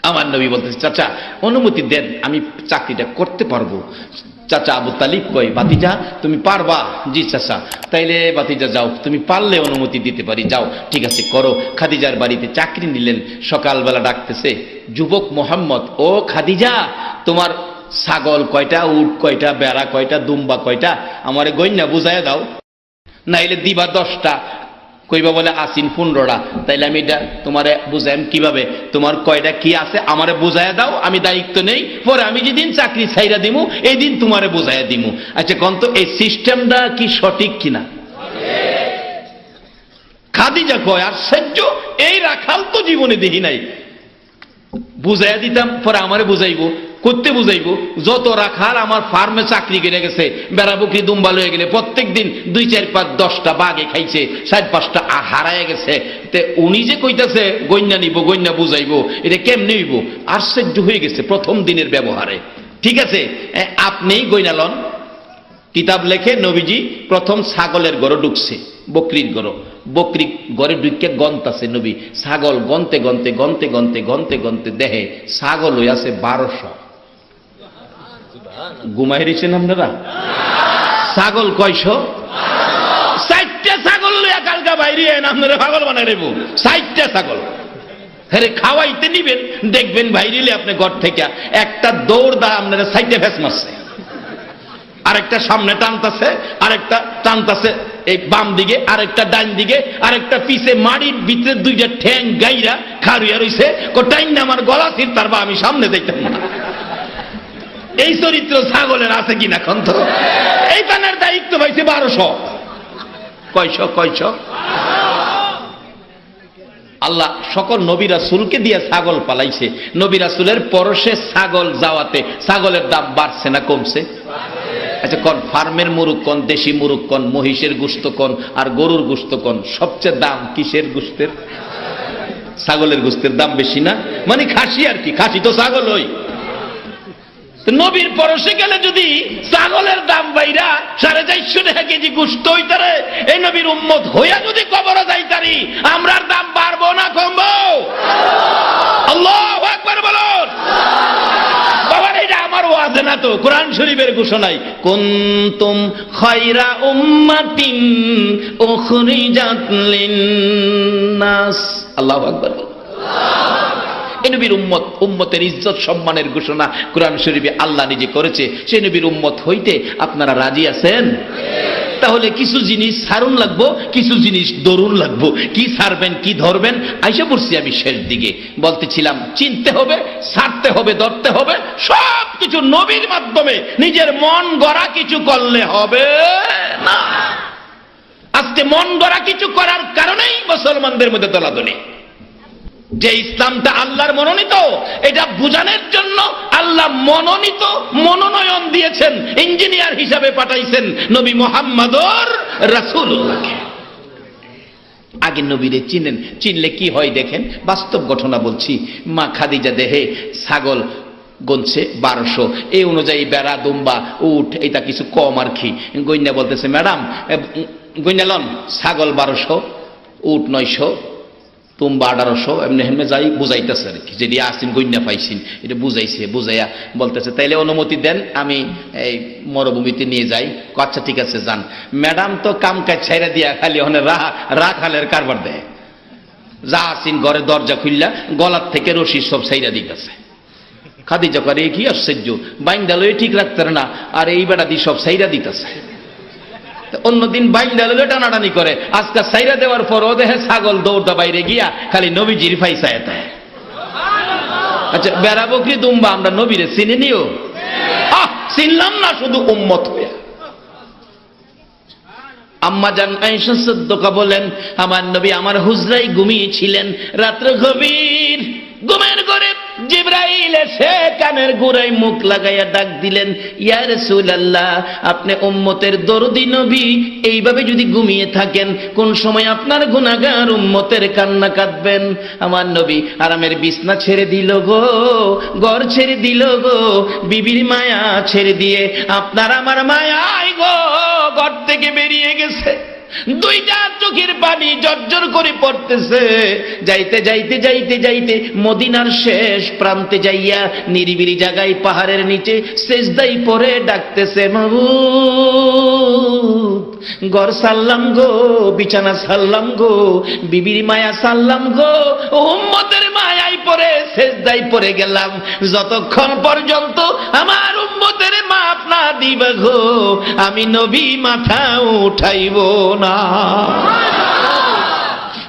আমার নবী বলতেছে, চাচা অনুমতি দেন, আমি চাকরিটা করতে পারবো। চাচা আবু তালিব কই, বাতিজা তুমি পারবা? জি চাচা। তাইলে বাতিজা যাও, তুমি পারলে অনুমতি দিতে পারি, যাও। ঠিক আছে, করো। খাদিজার বাড়িতে চাকরি নিলেন। সকালবেলা ডাকতেছে, যুবক মোহাম্মদ, ও খাদিজা, তোমার ছাগল কয়টা, উট কয়টা, বেড়া কয়টা, দুম্বা কয়টা, আমারে গইনা বুঝাইয়া দাও, নাইলে দিবা 10টা। কইবা বলে আসিন 15টা। তাইলে আমি এটা তোমারে বুঝাইম কিভাবে? তোমার কয়টা কি আছে আমারে বুঝাইয়া দাও, আমি দায়িত্ব নেই, পরে আমি যেদিন চাকরি ছাইরা দিমু এই দিন তোমারে বুঝাইয়া দিমু। আচ্ছা কন্ত এই সিস্টেমটা কি সঠিক কিনা? খাদিজা কয়, আশ্চর্য, এই রাখাল তো জীবনে দেখি নাই। বুঝাইয়া দিতাম, পরে আমারে বুঝাইবো, করতে বুঝাইবো। যত রাখাল আমার ফার্মে চাকরি করে গেছে, বেড়া বকরি দুম্বা লয়ে গেলে প্রত্যেক দিন 2, 4, 5, 10টা বাঘে খাইছে, 4, 5টা হারায় গেছে। উনি যে কইতাছে গইনা নিব, গইনা বুঝাইবো, এটা কেমনে হইব? আশ্চর্য হয়ে গেছে প্রথম দিনের ব্যবহারে। ঠিক আছে, আপনিই গইনা লন। কিতাব লেখে নবীজি প্রথম ছাগলের ঘরে ঢুকছে, বকরির ঘরে। বকরি ঘরে ঢুকে গন্তাছে নবী, ছাগল গনতে গনতে গনতে গনতে গনতে গনতে দেহে ছাগল হয়ে আছে 1200। ঘুমাই রয়েছেন আপনারা? ছাগল কয়শো? 4টা ছাগল লইয়া কালকা বাইরে আপনারা পাগল বানাই নেব। 4টা ছাগল হ্যাঁ খাওয়াইতে নিবেন, দেখবেন বাইরে আপনি ঘর থেকে একটা দৌড় দা আপনারা 4টে ফেস মারছে, আরেকটা সামনে টানতাছে, আরেকটা টানতাছে এই বাম দিকে, আরেকটা ডান দিকে, আরেকটা পিছে মাড়ির ভিতরে 2টা ঠ্যাং গাইরা খারুইয়া রইছে। টাইম না আমার গলা ছিট তারপর আমি সামনে দেখতাম না। এই চরিত্র ছাগলের আছে কিনা কন্ত? এই পানের দায়িত্ব পাইছে 1200। কয়শো? আল্লাহ সকল নবী রাসূলকে দিয়ে ছাগল পালাইছে। নবী রাসূলের পরশে ছাগল যাওয়াতে ছাগলের দাম বাড়ছে না কমছে? আচ্ছা কোন ফার্মের মুরগ কোন, দেশি মুরগ কোন, মহিষের গোশত কোন, আর গরুর গোশত কোন? সবচেয়ে দাম কিসের গোশতের? ছাগলের গোশতের দাম বেশি না? মানে খাসি আর কি, খাসি তো ছাগল হই। নবীর পরশে গেলে যদি ছাগলের দাম বাইরা 450 টাকা কেজি গোশত হইতারে, এই নবীর উম্মত হইয়া যদি কবরে যাইতারি, আমরার দাম বাড়বো না কমবো? আল্লাহু আকবার বলুন। বাবা এটা আমার ওয়াজে না তো, কোরআন শরীফের ঘোষণাই, কুনতুম খায়রা উম্মাতিন উখরিজাত লিন-নাস। আল্লাহু আকবার। এই নবীর উম্মত, উম্মতের ইজ্জত সম্মানের ঘোষণা কোরআন শরীফে আল্লাহ নিজে করেছে। সেই নবীর উম্মত হইতে আপনারা রাজি আছেন? তাহলে কিছু জিনিস ছাড়ুন লাগবো, কিছু জিনিস দরুন লাগবো। কি ছাড়বেন কি ধরবেন আইসা পড়ছি আমি শেষ দিকে। বলতেছিলাম চিনতে হবে, ছাড়তে হবে, ধরতে হবে, সব কিছু নবীর মাধ্যমে। নিজের মন গড়া কিছু করলে হবে না। আজকে মন গড়া কিছু করার কারণেই মুসলমানদের মধ্যে দলাদলি। যে ইসলামটা আল্লাহর মনোনীত, এটা বুঝানোর জন্য আল্লাহ মনোনীত মনোনয়ন দিয়েছেন, ইঞ্জিনিয়ার হিসাবে পাঠাইছেন নবী মুহাম্মদুর রাসূলুল্লাহকে। আগে নবীরে চিনেন, চিনলে কি হয় দেখেন। বাস্তব ঘটনা বলছি। মা খাদিজা দেহে ছাগল গুনছে 1200, এই অনুযায়ী বেড়া, দুম্বা, উট এটা কিছু কম আর কি। গইন্যা বলতেছে, ম্যাডাম গইন্যালন, ছাগল 1200, উট 900, তুম্বা 1800, এমনি হেমনে যাই বুঝাইতেছে আর কি। যেটি আসিন গইন্যা পাইছিন এটা বুঝাইছে, বুঝাইয়া বলতেছে তাইলে অনুমতি দেন আমি এই মরুভূমিতে নিয়ে যাই। আচ্ছা ঠিক আছে যান। ম্যাডাম তো কাম কাজ ছাইরা দিয়া খালি ওখানে রাখালের কারবার দেয়। যা আসিন ঘরে দরজা খুললা গলার থেকে রশি সব ছাইরা দিতেছে। খাদিজা করে কি আশ্চর্য, বাইন্দালয়ে ঠিক রাখতে না, আর এই বেড়া দিয়ে সব ছাইরা দিতেছে। অন্যদিন বাইন্দালে টানাটানি করে, আজকে সাইরা দেওয়ার পর ও দেহে ছাগল দৌড়টা বাইরে গিয়া খালি নবীজির ফাইসায় দেয়। আচ্ছা বেড়া বকরি দুম্বা আমরা নবীরে চিনি নিও? চিনলাম না শুধু উম্মত হইয়া। আম্মা জান আয়েশা সিদ্দিকা বলেন, আমার নবী আমার হুজরায় ঘুমিয়েছিলেন, রাত্র গভীর, ঘুমের ঘরে জিবরাইল এসে কানের গোড়ায় মুখ লাগাইয়া ডাক দিলেন, ইয়া রাসূলুল্লাহ, আপনি উম্মতের দরদি নবী, এইভাবে যদি ঘুমিয়ে থাকেন কোন সময় আপনার গুনাহগার উম্মতের কান্না কাঁদবেন? আমার নবী আরামের বিছনা ছেড়ে দিল গো, ঘর ছেড়ে দিল গো, বিবির মায়া ছেড়ে দিয়ে আপনার আমার মায়ায় গো ঘর থেকে বেরিয়ে গেছে। দুইটা চোখের পানি জর্জর করে পড়তেছে। যাইতে যাইতে যাইতে যাইতে মদিনার শেষ প্রান্তে যাইয়া নিরিবিলি জায়গায় পাহাড়ের নিচে সেজদায় পড়ে ডাকতেছে, মাবুদ ঘর সাল্লাম গো, বিছানা সাল্লাম গো, বিবির মায়া সাল্লাম গো, উম্মতের মায়ায় পড়ে সেজদায় পড়ে গেলাম, যতক্ষণ পর্যন্ত আমার উম্মতের মাফ না দিবা গো আমি নবী মাথা উঠাইব না।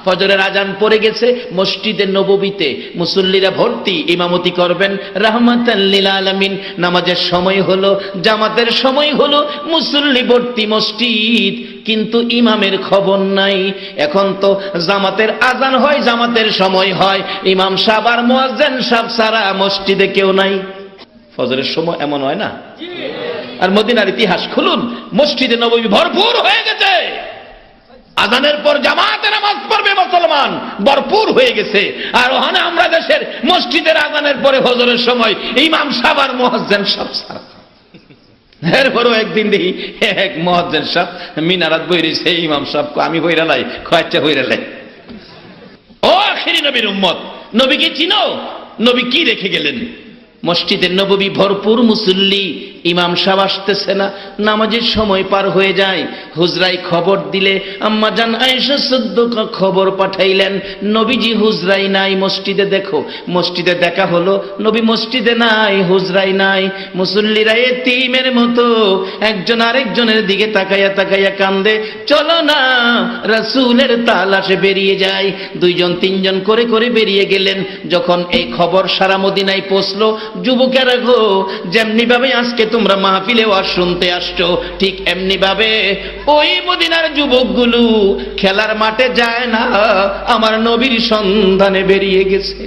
ফজরের আজান পড়ে গেছে, মসজিদে নববীতে মুসল্লিরা ভর্তি, ইমামতি করবেন রাহমাতাল লিল আলামিন। নামাজের সময় হলো, জামাতের সময় হলো, মুসল্লি ভর্তি মসজিদ, কিন্তু ইমামের খবর নাই। এখন তো জামাতের আজান হয়, জামাতের সময় হয়, ইমাম সাহেব আর মুয়াজ্জিন সাহেব ছাড়া মসজিদে কেউ নাই। ফজরের সময় এমন হয় না? আর মদিনার ইতিহাস খুলুন, মসজিদে নববী ভরপুর হয়ে গেছে। আজানের পর জামাতে নামাজ পড়বে মুসলমান ভরপুর হয়ে গেছে। আর ওখানে আমরা দেশের মসজিদের আজানের পরে ফজরের সময় ইমাম সাহেব আর মুয়াজ্জিন সাহেব ছাড়া। এরপরও একদিন দেখি এক মুয়াজ্জিন সাহেব মিনারাত বইরেছে, ইমাম সাহেব আমি হইরা লাই, খয়টা হইরা লাই। ও আখিরি নবীর উম্মত, নবীকে চিনো? নবী কি রেখে গেলেন? মসজিদে নববী ভরপুর মুসল্লি, ইমাম সাহেব আসতেছে না, নামাজের সময় পার হয়ে যায়। হুজরাই খবর দিলে আম্মা জান আয়েশা সিদ্দিকা খবর পাঠাইলেন, নবীজি হুজরাই নাই, মসজিদে দেখো। মসজিদে দেখা হলো, নবী মসজিদে নাই, হুজরাই নাই। মুসল্লিরা এতিমের মতো একজন আরেকজনের দিকে তাকাইয়া তাকাইয়া কান্দে, চলো না রাসূলের তালাশে বেরিয়ে যায়। দুইজন তিনজন করে করে বেরিয়ে গেলেন। যখন এই খবর সারা মদিনায় পৌঁছলো, যুবকেরা গো, যেমনি ভাবে আজকে তোমরা মাহফিলে ওয়াজ শুনতে আসছো, ঠিক এমনি ভাবে ওই মদিনার যুবকগুলো খেলার মাঠে যায় না, আমার নবীর সন্ধানে বেরিয়ে গেছে।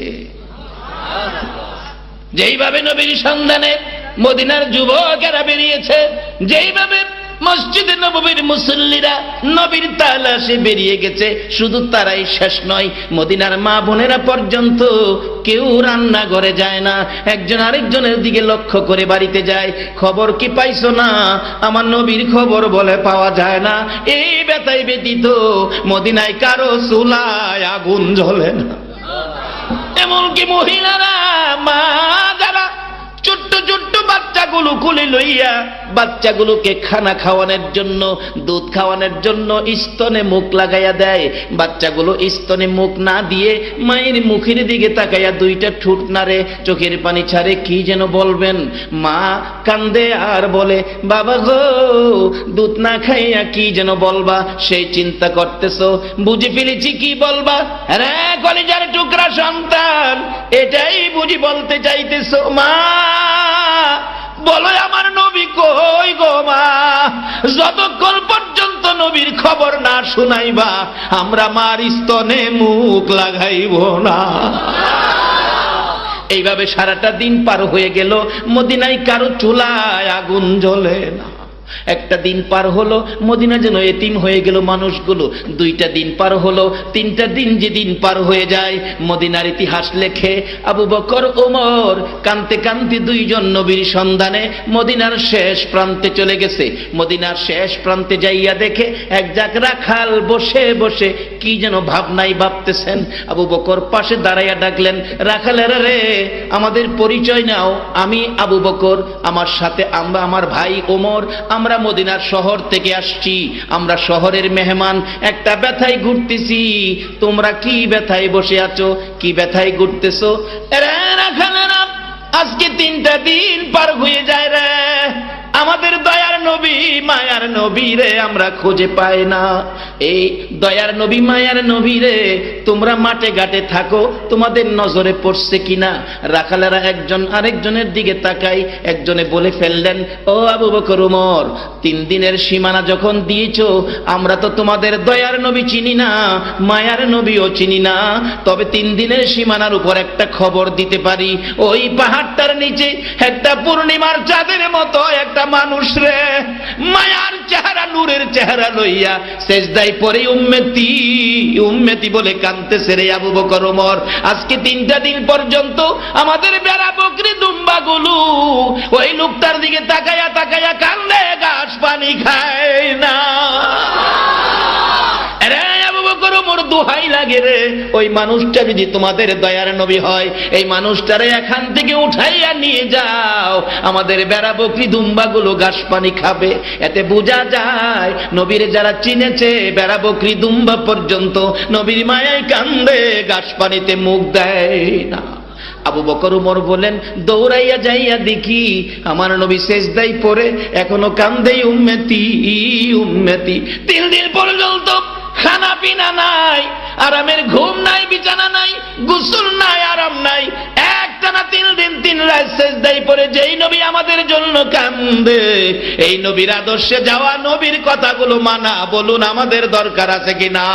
যেইভাবে নবীর সন্ধানে মদিনার যুবকেরা বেরিয়েছে, যেইভাবে মসজিদে নববীর মুসল্লিরা নবীর তালাশে বেরিয়ে গেছে, শুধু তারাই শেষ নয়, মদিনার মা বোনেরা পর্যন্ত কেউ রান্নাঘরে যায় না, একজন আরেকজনের দিকে লক্ষ্য করে বাড়িতে যায়। খবর কি পাইছো না? আমার নবীর খবর বলে পাওয়া যায় না। এই ব্যথায় ব্যতীত মদিনায় কারো চুলায় আগুন জ্বলে না। এমনকি মহিলারা, মা যারা ছোট্ট ছোট্ট বাচ্চাগুলো কোলে লইয়া বাচ্চাগুলোকে খানা খাওয়ানোর জন্য, দুধ খাওয়ানোর জন্য স্তনে মুখ লাগাইয়া দেয়, বাচ্চাগুলো স্তনে মুখ না দিয়ে মায়ের মুখের দিকে তাকাইয়া দুইটা ঠোঁট নাড়ে, চোখের পানি ছাড়ে, কি যেন বলবেন। মা কান্দে আর বলে, বাবা গো দুধ না খাইয়া কি যেন বলবা, সেই চিন্তা করতেছো, বুঝে ফেলেছি কি বলবা। রে কলিজার টুকরা সন্তান, এটাই বুঝি বলতে চাইতেছো। মা বলো আমার নবী কই গো মা? যতক্ষণ পর্যন্ত নবীর খবর না শুনাইবা আমরা মার স্তনে মুখ লাগাইব না। এইভাবে সারাটা দিন পার হয়ে গেল, মদিনায় কারো চুলায় আগুন জ্বলে না। একটা দিন পার হলো, মদিনা যেন এতিম হয়ে গেল মানুষগুলো। দুইটা দিন পার হলো, তিনটা দিন যেদিন পার হয়ে যায়, মদিনার ইতিহাস লেখে আবু বকর ওমর কানতে কানতে দুইজন নবীর সন্ধানে মদিনার শেষ প্রান্তে চলে গেছে। মদিনার শেষ প্রান্তে যাইয়া দেখে এক জাক রাখাল বসে বসে কি যেন ভাবনাই ভাবতেছেন। আবু বকর পাশে দাঁড়াইয়া ডাকলেন, রাখালেরা রে, আমাদের পরিচয় নাও। আমি আবু বকর, আমার সাথে আমরা, আমার ভাই ওমর, আমরা মদিনার শহর থেকে আসছি, আমরা শহরের মেহমান, একটা ব্যথায় ঘুরতেছি। তোমরা কি ব্যথায় বসে আছো, কি ব্যথায় ঘুরতেছো? রাখালেরা, আজকে 3টা দিন পার হয়ে যায় রে, আমাদের দয়ার নবী মায়ার নবী রে আমরা খুঁজে পাই না। এই দয়ার নবী মায়ার নবী রে, তোমরা মাঠে ঘাটে থাকো, তোমাদের নজরে পড়ছে কিনা? রাখালেরা একজন আরেকজনের দিকে তাকাই, একজনে বলে ফেললেন, ও আবু বকর ওমর, 3 দিনের সীমানা যখন দিয়েছো, আমরা তো তোমাদের দয়ার নবী চিনি না, মায়ার নবীও চিনি না, তবে 3 দিনের সীমানার উপর একটা খবর দিতে পারি। ওই পাহাড়টার নিচে একটা পূর্ণিমার চাঁদের মতো একটা মানুষ রে, মায়ার চেহারা, নূরের চেহারা লইয়া সেজদায় পড়ে উম্মতি উম্মতি বলে কাঁদতেছে রে আবু বকর ওমর। আজকে 3টা দিন পর্যন্ত আমাদের বেড়া বকরি দুম্বাগুলো ওই লোকটার দিকে তাকায়া তাকায়া কান্দে, ঘাস পানি খায় না। দোহাই লাগে রে, ওই মানুষটা যদি তোমাদের দয়ার নবী হয়, এই মানুষটারে এখান থেকে উঠাইয়া নিয়ে যাও, আমাদের বেড়া বকরি দুম্বাগুলো ঘাস পানি খাবে। এতে বোঝা যায় নবীর যারা চিনেছে, বেড়া বকরি দুম্বা পর্যন্ত নবীর মায়ায় কান্দে, ঘাস পানিতে মুখ দেয় না। আবু বকর ওমর বলেন, দৌড়াইয়া যাইয়া দেখি আমার নবী সেজদায় পড়ে এখনো কান্দে, উম্মতি উম্মতি। 3 দিন পর্যন্ত খানা পিনা নাই, আরামের ঘুম নাই, বিছানা নাই, গোসল নাই, আরাম নাই, একটানা 3 দিন 3 রাত সেজদায় পড়ে যেই নবী আমাদের জন্য কান্দে, এই নবীর আদর্শে যাওয়া, নবীর কথাগুলো মানা, বলুন আমাদের দরকার আছে কিনা?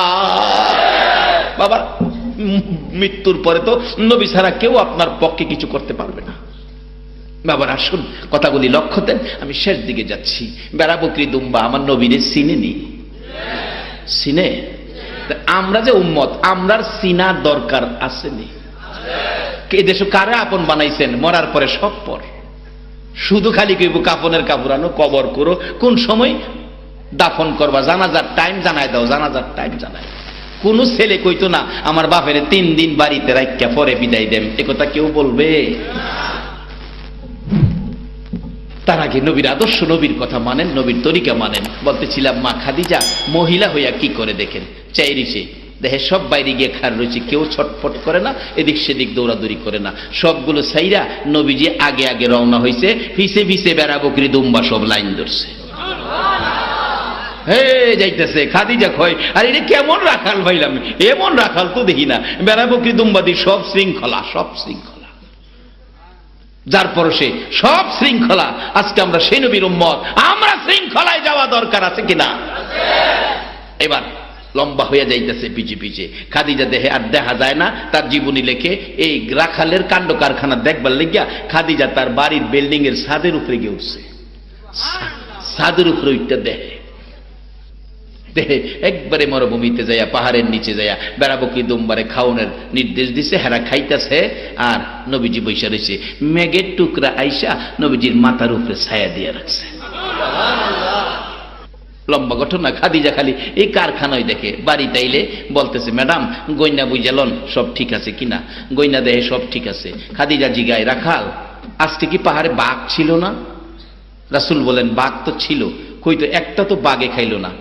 বাবা, মৃত্যুর পরে তো নবী ছাড়া কেউ আপনার পক্ষে কিছু করতে পারবে না। বাবার আসুন, কথাগুলি লক্ষ্য দেন। আমি শেষ দিকে যাচ্ছি। বেড়া বকরি দুম্বা আমার নবীরে চিনেনি, চিনে? আমরা যে উম্মত, আমরার চিনার দরকার আসেনি। এই দেশে কারে আপন বানাইছেন? মরার পরে সব পর, শুধু খালি কইব কাফনের কাপড় আনো, কবর করো, কোন সময় দাফন করবা, জানাজার টাইম জানায় দাও, জানাজার টাইম জানায়। কোন ছেলে কইতো না আমার বাপের 3 দিন বাড়িতে রাখিয়া পরে বিদায় দেন, একথা কেউ বলবে? তার আগে নবীর আদর্শ, নবীর কথা মানেন, নবীর তরিকা মানেন। বলতেছিলাম, মা খাদিজা মহিলা হইয়া কি করে দেখেন, চাইরিছে দেখে সব বাইরে গিয়ে খার রয়েছে, কেউ ছটফট করে না, এদিক সেদিক দৌড়াদৌড়ি করে না, সবগুলো সাইরা নবীজি আগে আগে রওনা হয়েছে, ফিসে ফিসে বেড়া বকরি দুম্বা সব লাইন ধরছে, হে যাইতেছে। খাদিজা কয়, আর এটা কেমন রাখাল ভাইলাম, এমন রাখাল তো দেখি না, বেড়া বকরি দুম্বাদি সব শৃঙ্খলা, সব শৃঙ্খলা, যার পরে সে সব শৃঙ্খলা। আজকে আমরা সেই নবীর উম্মত, আমরা শৃঙ্খলায় যাওয়া দরকার আছে কিনা? এবার লম্বা হয়ে যাইতেছে পিছে পিছে। খাদিজা দেহে আর দেখা যায় না, তার জীবনী লেখে এই রাখালের কাণ্ড কারখানা দেখবার লেগিয়া খাদিজা তার বাড়ির বিল্ডিং এর ছাদের উপরে গিয়ে উঠছে। ছাদের উপরে উঠতে দেহে একবারে মরুভূমিতে যাইয়া পাহাড়ের নিচে যাইয়া বেড়া বকরি দুম্বারে খাওয়ানোর নির্দেশ দিছে। হেরা খাইতেছে আর নবীজি বৈশা রয়েছে। মেঘের টুকরা আইসা নবীজির মাথার উপরে ছায়া দিয়ে রাখছে। লম্বা ঘটনা। খাদিজা খালি এই কারখানায় দেখে, বাড়িতে আইলে বলতেছে, ম্যাডাম গয়না বুঝালন সব ঠিক আছে কিনা? গয়না দেহে সব ঠিক আছে। খাদিজা জিগায়, রাখাল আজকে কি পাহাড়ে বাঘ ছিল না? রাসূল বলেন, বাঘ তো ছিল, কইতো একটা তো বাঘে খাইল না।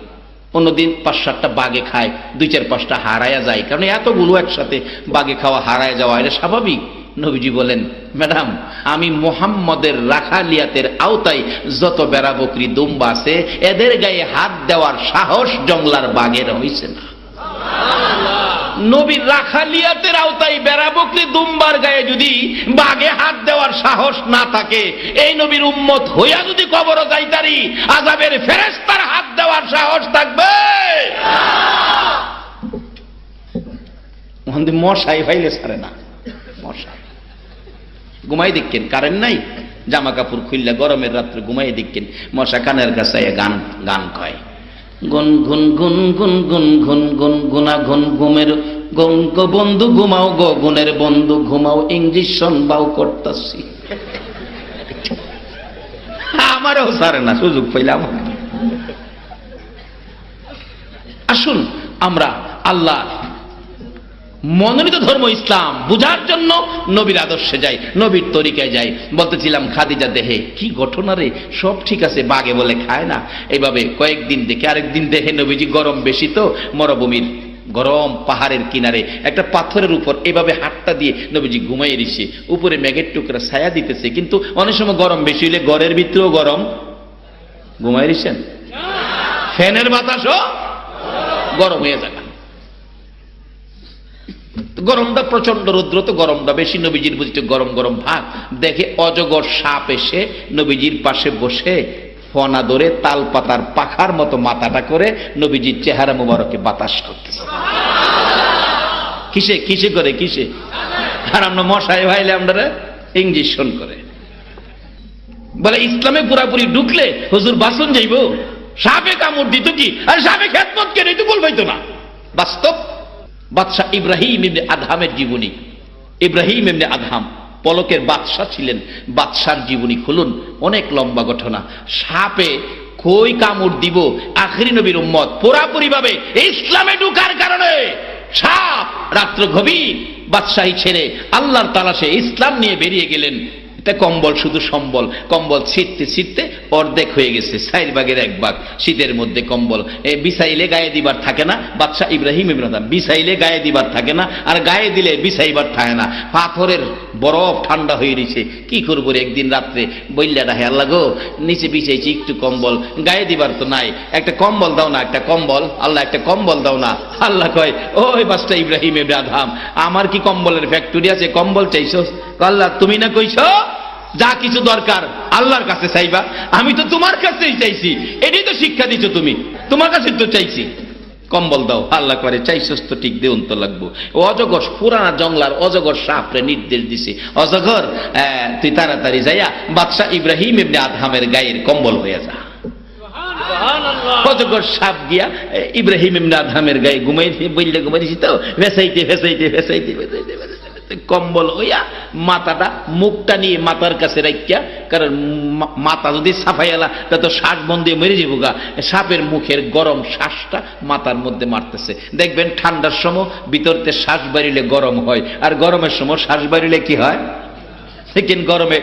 অন্যদিন 5-7টা বাঘে খায়, 2-4-5টা হারায়া যায়, কারণ এতগুলো একসাথে বাঘে খাওয়া হারায় যাওয়া এটা স্বাভাবিক। নবীজি বলেন, ম্যাডাম আমি মুহাম্মদের রাখালিয়াতের আওতায় যত বেড়া বকরি দুম্বা আছে এদের গায়ে হাত দেওয়ার সাহস জংলার বাঘের হইছে না। নবীর রাখালিয়াতের আওতায় বেড়া বকরি দুম্বার গায়ে যদি বাঘে হাত দেওয়ার সাহস না থাকে, এই নবীর উম্মত হইয়া যদি কবরে যাইতারি আযাবের ফেরেশতার হাত দেওয়ার সাহস থাকবে? মশাই ভাইলে ছাড়ে না। মশা ঘুমাই দেখেন, কারেন্ট নাই, জামা কাপড় খুললা গরমের রাত্রে ঘুমাই দেখেন, মশা কানের কাছে গান গান কয়, গুন গুন গুন গুন গুন গুন গুন গুনা গুন ঘুমের গুন গো বন্ধু ঘুমাও গো, গুনের বন্ধু ঘুমাও, ইঞ্জেকশন বাউ করতাছি। আমারও সারে না, সুযোগ পাইলাম। আসুন আমরা আল্লাহ মনোনীত ধর্ম ইসলাম বুঝার জন্য নবীর আদর্শে যাই, নবীর তরিকায় যাই। বলতেছিলাম খাদিজা দেহে কি ঘটনা রে, সব ঠিক আছে, বাগে বলে খায় না। এইভাবে কয়েকদিন দেখে আরেকদিন দেখে নবীজি গরম বেশি তো মরুভূমির গরম পাহাড়ের কিনারে একটা পাথরের উপর এভাবে হাতটা দিয়ে নবীজি ঘুমাই রইছে। উপরে মেঘের টুকরা ছায়া দিতেছে, কিন্তু অনেক সময় গরম বেশি হইলে ঘরের ভিতরেও গরম। ঘুমাই রইছেন, ফ্যানের বাতাসও গরম হয়ে যায়। গরমটা প্রচন্ড, রৌদ্র তো গরমটা বেশি। নবীজির বুঝতে গরম গরম ভাগ দেখে অজগর সাপ এসে নবীজির পাশে বসে ফনা ধরে তাল পাতার পাখার মতো মাথাটা করে নবীজির চেহারা মুবারকে বাতাস করতেছে। কিসে কিসে করে, কিসে? আর আমরা মশাই ভাইলে আমরা ইঞ্জেকশন করে বলে ইসলামে পুরাপুরি ঢুকলে হুজুর বাসন যাইব, সাপে কামড় দিত কি, আর সাপে খেদমত কেন তো বলবাইতো না। বাস্তব বাদশাহ ইব্রাহিম ইবনে আদহামের জীবনী। ইব্রাহিম ইবনে আদহাম পলকের বাদশাহ ছিলেন। বাদশার জীবনী খুলুন, অনেক লম্বা ঘটনা। সাপে কই কামড় দিব, আখেরি নবীর উম্মত পুরাপুরি ভাবে ইসলামে ঢুকার কারণে সাপ রাত্র গভীর বাদশাহী ছেড়ে আল্লাহর তালাশে ইসলাম নিয়ে বেরিয়ে গেলেন। এটা কম্বল, শুধু সম্বল, কম্বল ছিটতে ছিটতে অর্ধেক হয়ে গেছে, 4 ভাগের 1 ভাগ। শীতের মধ্যে কম্বল বিছাইলে গায়ে দিবার থাকে না। বাদশাহ ইব্রাহিম ইবনে আদহাম বিছাইলে গায়ে দিবার থাকে না, আর গায়ে দিলে বিছাইবার থাকে না। পাথরের বরফ ঠান্ডা হয়ে রয়েছে। কি করবো রে, একদিন রাত্রে বললা রাহে, আল্লাহ গো নিচে বিছাইছি একটু কম্বল, গায়ে দিবার তো নাই, একটা কম্বল দাও না, একটা কম্বল, আল্লাহ একটা কম্বল দাও না। আল্লাহ কয়, ওই বাদশাহ ইব্রাহিম ইবনে আদহাম, আমার কি কম্বলের ফ্যাক্টরি আছে, কম্বল চাইছো? আল্লাহ তুমি না কইছো যা কিছু দরকার আল্লাহর কাছে চাইবা, আমি তো তোমার কাছেই চাইছি, এটাই তো শিক্ষা দিচ্ছ তুমি, তোমার কাছে তো চাইছি, কম্বল দাও। আল্লাহ করে, চাইছস তো ঠিক দেউন তো লাগবো। অজগর, পুরানা জংলার অজগর সাপরে নির্দেশ দিছে, অজগর তুই তাড়াতাড়ি যাইয়া বাদশাহ ইব্রাহিম ইবনে আদহামের গায়ের কম্বল হয়ে যা। অজগর সাপ গিয়া ইব্রাহিম ইবনে আদহামের গায়ে ঘুমাইছি তো, ভেসাইতে ভেসাইতে ভেসাইতে ভেসাইতে কম্বল হইয়া মাথাটা মুখটা নিয়ে মাথার কাছে রাখিয়া, কারণ মাথা যদি সাফাইয়ালা তা তো শ্বাস বন্ধ দিয়ে মেরে যাবো গা। সাপের মুখের গরম শ্বাসটা মাথার মধ্যে মারতেছে। দেখবেন ঠান্ডার সময় ভিতরতে শ্বাস বাড়িলে গরম হয়, আর গরমের সময় শ্বাস বাড়িলে কি হয়? সেকেন্ড গরমে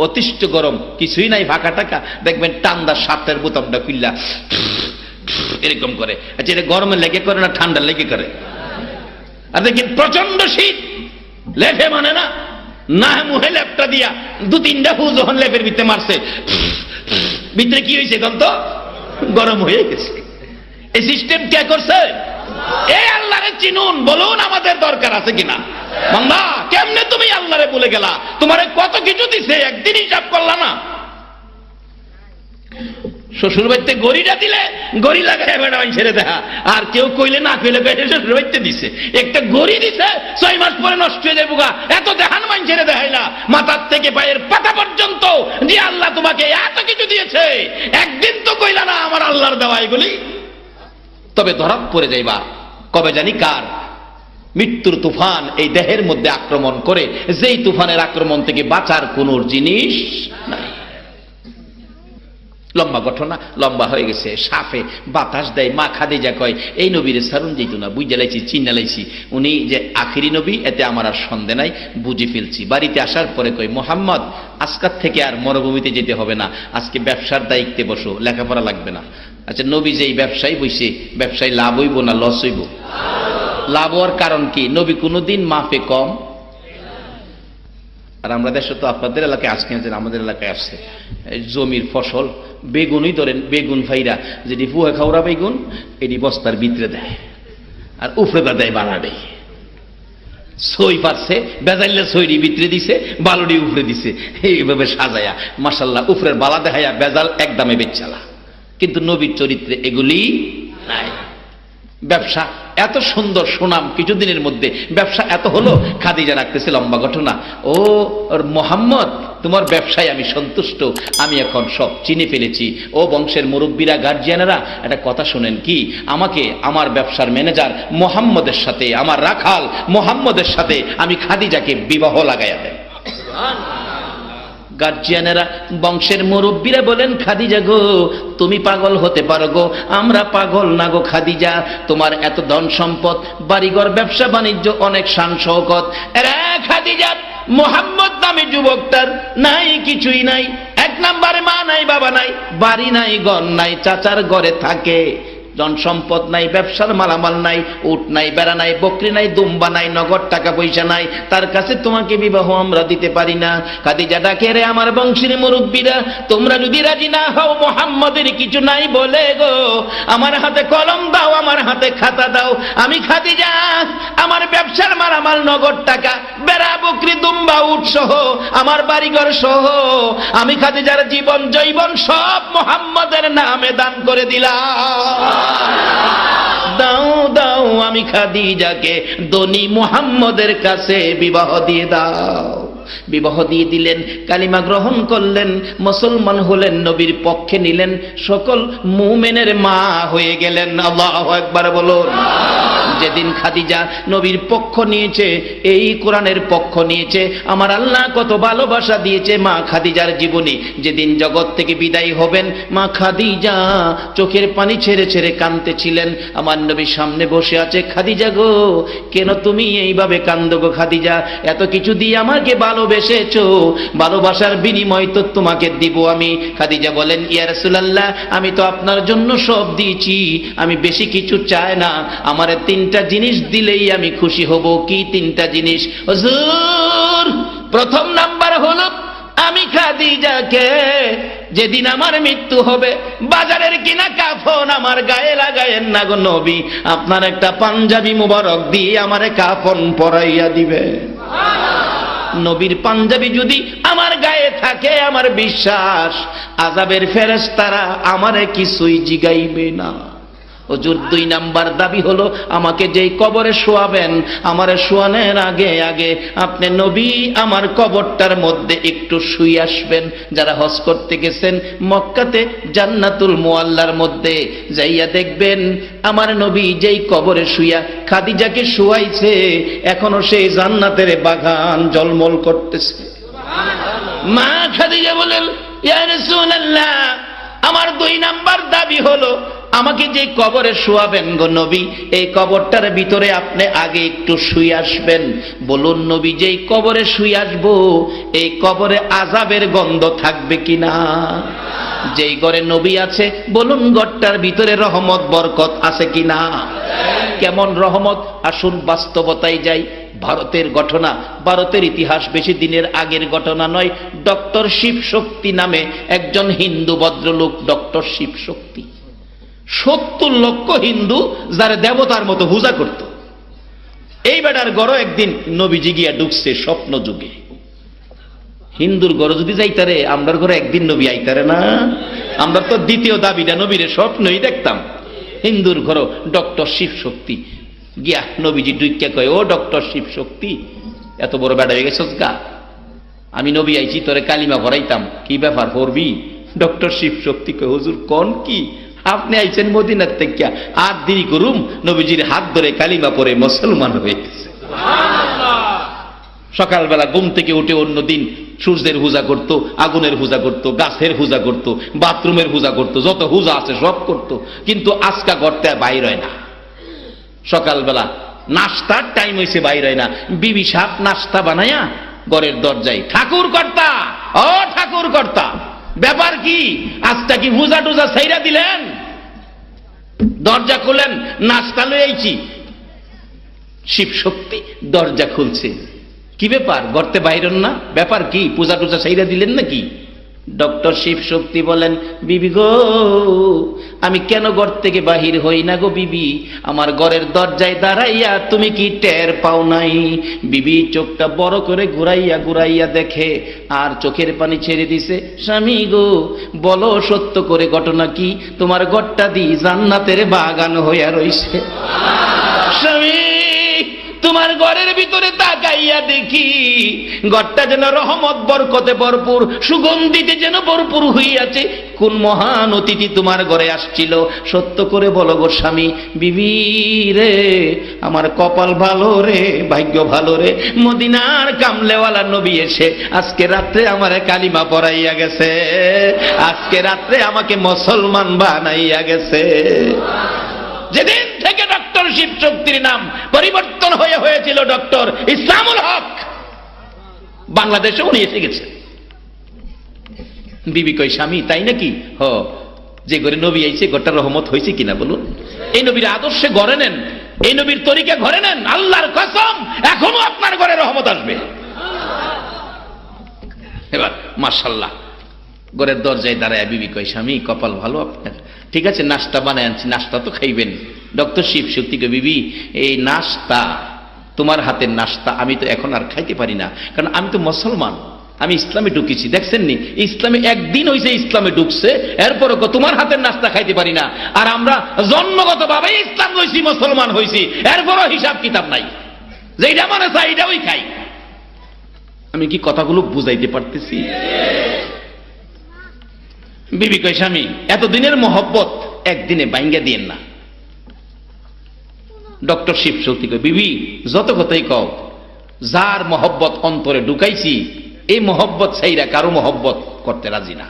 অতিষ্ঠ গরম, কিছুই নাই ফাঁকা টাকা, দেখবেন টান্দা সাপের বোতামটা খুললা এরকম করে। আচ্ছা, এটা গরমে লেগে করে না ঠান্ডা লেগে করে? আর দেখেন প্রচন্ড শীত, লেফে মানে না, না মুহে লেপটা দিয়া 2-3টা ফু যখন লেপের ভিতরে মারছে, ভিতরে কি হয়েছে এখন তো গরম হয়ে গেছে। এই সিস্টেম কে করছে? এই আল্লাহরে চিনুন, বলুন আমাদের দরকার আছে কিনা। বান্দা কেমনে তুমি আল্লাহরে বলে গেলা, তোমারে কত কিছু দিছে, একদিন হিসাব করলা না। শ্বশুর বাড়িতে গড়িটা দিলে গড়ি লাগায় বেড়া ছেড়ে দেখা, আর কেউ কইলে না কইলে শ্বশুর বাড়িতে দিছে, একটা গড়ি দিছে 6 মাস পরে নষ্ট হয়ে যায় বুকা, এত দেহান মান ছেড়ে দেখায় না, মাথার থেকে পায়ের পাতা পর্যন্ত যে আল্লাহ তোমাকে এত কিছু দিয়েছে, একদিন তো কইলা না আমার আল্লাহর দেওয়া এগুলি। তবে ধরাত পড়ে যাইবা কবে জানি কার মৃত্যুর তুফান এই দেহের মধ্যে আক্রমণ করে, যেই তুফানের আক্রমণ থেকে বাঁচার কোন জিনিস নাই। লম্বা ঘটনা, লম্বা হয়ে গেছে। সাফে বাতাস দেয়, মা খাদিজা কয় এই নবীরে সারুন যেত না, বুঝে লাইছি, চিন্না লাইছি, উনি যে আখিরি নবী এতে আমার আর সন্দেহ নাই, বুঝে ফেলছি। বাড়িতে আসার পরে কয় মোহাম্মদ আজকাল থেকে আর মরুভূমিতে যেতে হবে না, আজকে ব্যবসার দায়িত্বে বসো, লেখাপড়া লাগবে না। আচ্ছা, নবী যে এই ব্যবসায় বসে, ব্যবসায় লাভ হইব না লস হইব? লাভ হওয়ার কারণ কি? নবী কোনোদিন মাপে কম। আর আমরা দেশে তো আপনাদের এলাকায় আজকে আমাদের এলাকায় আসছে জমির ফসল, বেগুনই ধরেন, বেগুন ফাইরা যেটি ফুয়া খাওয়া বেগুন এটি বস্তার ভিতরে দেয়, আর উফরে দেয় বানাবে। সই পারছে, বেজাইলে সইরি ভিতরে দিছে, বালুডি উফরে দিছে, এইভাবে সাজায়া মাশাল্লাহ উফরের বালা দেখাইয়া বেজাল একদমে বেচালা। কিন্তু নবীর চরিত্রে এগুলি নাই। ব্যবসা এত সুন্দর সুনাম কিছুদিনের মধ্যে, ব্যবসা এত হলো। খাদিজা রাখতেছে লম্বা ঘটনা, ও মোহাম্মদ তোমার ব্যবসায় আমি সন্তুষ্ট, আমি এখন সব চিনে ফেলেছি। ও বংশের মুরব্বীরা, গার্জিয়ানেরা, একটা কথা শুনেন কি, আমাকে আমার ব্যবসার ম্যানেজার মোহাম্মদের সাথে, আমার রাখাল মোহাম্মদের সাথে আমি খাদিজাকে বিবাহ লাগাইয়া দেন। গার্জিয়ানেরা, বংশের মুরব্বীরা বলেন খাদিজা গো তুমি পাগল হতে পারো গো, আমরা পাগল না গো খাদিজা, তোমার এত ধন সম্পদ, বাড়িঘর, ব্যবসা বাণিজ্য, অনেক শান শৌকত, এরা খাদিজা মোহাম্মদ নামে যুবকটার নাই, কিছুই নাই। 1 নম্বরে মা নাই, বাবা নাই, বাড়ি নাই, ঘর নাই, চাচার ঘরে থাকে, ধন সম্পদ নাই, ব্যবসার মালামাল নাই, উট নাই, বেড়া নাই, বকরি নাই, দুম্বা নাই, নগদ টাকা পয়সা নাই, তার কাছে তোমাকে বিবাহ আমরা দিতে পারি না। খাদিজা ডাকে, রে আমার বংশের মুরব্বীরা, তোমরা যদি রাজি না হও, মোহাম্মদের কিছু নাই বলে গো, আমার হাতে কলম দাও, আমার হাতে খাতা দাও, আমি খাদিজা আমার ব্যবসার মালামাল, নগদ টাকা, বেড়া, বকরি, দুম্বা, উট সহ, আমার বাড়িঘর সহ, আমি খাদিজার জীবন জৈবন সব মোহাম্মদের নামে দান করে দিলাম। দাও দাও আমি খাদিজাকে ধনী মুহাম্মদের কাছে বিবাহ দিয়ে দাও। বিবাহ দিয়ে দিলেন, কালিমা গ্রহণ করলেন, মুসলমান হলেন, নবীর পক্ষে নিলেন, সকল মুমিনের মা হয়ে গেলেন। আল্লাহু আকবার বলুন। যেদিন খাদিজা নবীর পক্ষ নিয়েছে, এই কোরআনের পক্ষ নিয়েছে, আমার আল্লাহ কত ভালোবাসা দিয়েছে মা খাদিজার জীবনী। যেদিন জগৎ থেকে বিদায় হবেন, মা খাদিজা চোখের পানি ছেড়ে ছেড়ে কাঁদতেছিলেন। আমার নবীর সামনে বসে আছে, খাদিজা গো কেন তুমি এইভাবে কাঁদো গো খাদিজা, এত কিছু দিয়ে আমাকে ভালোবেসেছো, ভালোবাসার বিনিময় তো তোমাকে দিব আমি। খাদিজা বলেন, ইয়া রাসূলুল্লাহ আমি তো আপনার জন্য সব দিয়েছি, আমি বেশি কিছু চাই না, আমার 3টা জিনিস দিলেই আমি খুশি হব। কি 3টা জিনিস হুজুর? প্রথম নাম্বার হলো, আমি খাদিজাকে যেদিন আমার মৃত্যু হবে, বাজারের কিনা কাফন আমার গায়ে লাগায়েন না গো নবী, আপনার একটা পাঞ্জাবি মুবারক দিয়ে আমারে কাফন পরাইয়া দিবে। নবীর পাঞ্জাবি যদি আমার গায়ে থাকে, আমার বিশ্বাস আযাবের ফেরেশতারা আমারে কিছুই জিগাইবে না। হুজুর 2 নাম্বার দাবি হলো, আমাকে যেই কবরে শোয়াবেন, আমারে শোয়ানোর আগে আগে আপনি নবী আমার কবরটার মধ্যে একটু শুয়ে আসবেন। যারা হজ করতে গেছেন মক্কাতে জান্নাতুল মুআল্লার মধ্যে যাইয়া দেখবেন, আমার নবী যেই কবরে শুয়া খাদিজাকে শুয়াইছে, এখনো সেই জান্নাতের বাগান জলমল করতেছে। মা খাদিজা বলেন, ইয়া রাসূলুল্লাহ আমার 2 নাম্বার দাবি হলো, আমাকে যে কবরে শোয়াবেন গো নবী, এই কবরটার ভিতরে আপনি আগে একটু শুয়ে আসবেন। বলুন নবী যেই কবরে শুয়ে আসবো, এই কবরে আযাবের গন্ধ থাকবে কিনা? যেই ঘরে নবী আছে, বলুন ঘরটার ভিতরে রহমত বরকত আছে কিনা? কেমন রহমত? আসুন বাস্তবতায় যাই। ভারতের ঘটনা, ভারতের ইতিহাস বেশি দিনের আগের ঘটনা নয়। ডক্টর শিবশক্তি নামে একজন হিন্দু ভদ্রলোক, ডক্টর শিবশক্তি, 70 লক্ষ হিন্দু যারা দেবতার মতো পূজা করত। এই বেটার গড় একদিন নবীজি গিয়া ঢুকছে স্বপ্ন যুগে। হিন্দুর গড় যদি যাইতারে, আমরার ঘরে একদিন নবী আইতারে না? আমরা তো দ্বিতীয় দাবিটা নবীর স্বপ্নই দেখতাম। হিন্দুর ঘর ডক্টর শিব শক্তি গিয়া নবীজি ডুইকা কয়, ও ডক্টর শিব শক্তি, এত বড় বেড়া হয়ে গেছস গা, আমি নবী আইছি তোরে কালিমা ভরাইতাম, কি ব্যাপার পড়বি? ডক্টর শিব শক্তি কয়, হুজুর কোন কি, আপনি আইছেন মদিনার থেকে, আর দেরি করুম, নবীজির হাত ধরে কালিমা পড়ে মুসলমান হয়ে গেছে। সকালবেলা ঘুম থেকে উঠে অন্যদিন সূর্যের পূজা করত, আগুনের পূজা করত, গাছের পূজা করত, বাথরুমের পূজা করত, যত পূজা আছে সব করত, কিন্তু আজকা করতে বাইর হয় না। সকালবেলা নাস্তার টাইম হয়েছে, বাইর হয় না, বিবি সাপ নাস্তা বানায়া ঘরের দরজায়, ঠাকুর কর্তা, ও ঠাকুর কর্তা, ব্যাপার কি, আজটা কি পূজা টুজা ছাইরা দিলেন? দরজা খুলেন, নাস্তা লয়ে আইছি। শিব শক্তি দরজা খুলছে, কি ব্যাপার, গর্তে বাইরন না, ব্যাপার কি, পূজা টুজা ছাইরা দিলেন নাকি? ডক্টর শিব শক্তি বলেন, বিবি গো, আমি কেন ঘর থেকে বাহির হই না গো বিবি, আমার ঘরের দরজায় দাঁড়াইয়া তুমি কি টের পাও নাই? বিবি চোখটা বড় করে ঘুরাইয়া ঘুরাইয়া দেখে, আর চোখের পানি ছেড়ে দিছে। স্বামী গো, বলো সত্য করে ঘটনা কি, তোমার ঘরটা দি জান্নাতের বাগান হইয়া রইছে। স্বামী, তোমার ঘরের ভিতরে তাকাইয়া দেখি ঘরটা যেন রহমত বরকতে ভরপুর, সুগন্ধিতে যেন ভরপুর হইয়াছে। কোন মহান অতিথি তোমার ঘরে আসছিল, সত্য করে বলো গো স্বামী। বিবি রে, আমার কপাল ভালো রে, ভাগ্য ভালো রে, মদিনার কামলেওয়ালা নবী এসে আজকে রাত্রে আমারে কালিমা পড়াইয়া গেছে, আজকে রাত্রে আমাকে মুসলমান বানাইয়া গেছে। যেদিন থেকে ডক্টর শিব শক্তির নাম পরিবর্তন হয়েছিল ডক্টর ইসলামুল হক, বাংলাদেশে উনি এসে গেছে। বিবি কই, স্বামী তাই নাকি? হ, যে ঘরে নবী আইছে ঘরটা রহমত হয়েছে কিনা বলুন? এই নবীর আদর্শে ঘরে নেন, এই নবীর তরিকা ঘরে নেন, আল্লাহর কসম এখনো আপনার ঘরে রহমত আসবে। এবার মাশাআল্লাহ ঘরের দরজায় দাঁড়ায় বিবি কই, স্বামী কপাল ভালো আপনার, ঠিক আছে নাস্তা বানায় আনছি, নাস্তা তো খাইবেন। ডক্টর শিব শক্তি কই, বিবি এই নাস্তা, তোমার হাতের নাস্তা আমি তো এখন আর খাইতে পারি না, কারণ আমি তো মুসলমান, আমি ইসলামে ঢুকেছি। দেখছেন নি, ইসলামে একদিন হয়েছে ইসলামে ঢুকছে, এরপরে তোমার হাতের নাস্তা খাইতে পারি না। আর আমরা জন্মগত ভাবে ইসলাম লইছি, মুসলমান হয়েছি, এরপরও হিসাব কিতাব নাই, যেটা মানে চাই এটাই খাই। আমি কি কথাগুলো বুঝাইতে পারতেছি? বিবি কই, স্বামী এতদিনের মহব্বত একদিনে বাইঙ্গা দিয়েন না। ডক্টর শিব শক্তি কই, বিবি যত কথাই কও, যার মহব্বত অন্তরে ঢুকাইছি এই মহব্বত ছাইরা কারো মহব্বত করতে রাজি না।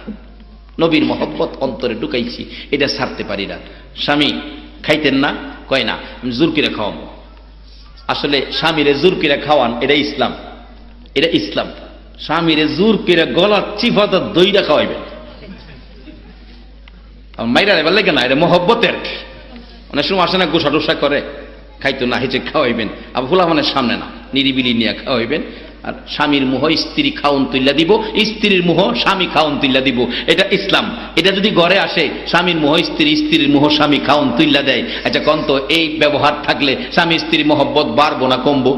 নবীর মহব্বত অন্তরে ঢুকাইছি, এটা ছাড়তে পারি না। স্বামী খাইতেন না? কয় না, আমি জোর করে খাওয়াবো। আসলে স্বামীরে জোর করে খাওয়ান এটা ইসলাম, এটা ইসলাম। স্বামীরে জোর করে গলা চিফাত দইটা খাওয়াইবেন, মাইরা নেবার লাগে না, এটা মহব্বতের। অনেক সময় আসে না, গোসা টোসা করে, খাইতো না, হেঁচে খাওয়াইবেন, আর ভোলা মানে সামনে না, নিরিবিলি নিয়ে খাওয়াইবেন। আর স্বামীর মোহ স্ত্রী খাওন তুল্লা দিব, স্ত্রীর মোহ স্বামী খাওন তুল্লা দিব, এটা ইসলাম। এটা যদি ঘরে আসে, স্বামীর মোহ স্ত্রী, স্ত্রীর মোহ স্বামী খাওন তুল্লা দেয়, আচ্ছা কন্ত এই ব্যবহার থাকলে স্বামী স্ত্রীর মহব্বত বাড়বো না কমবো?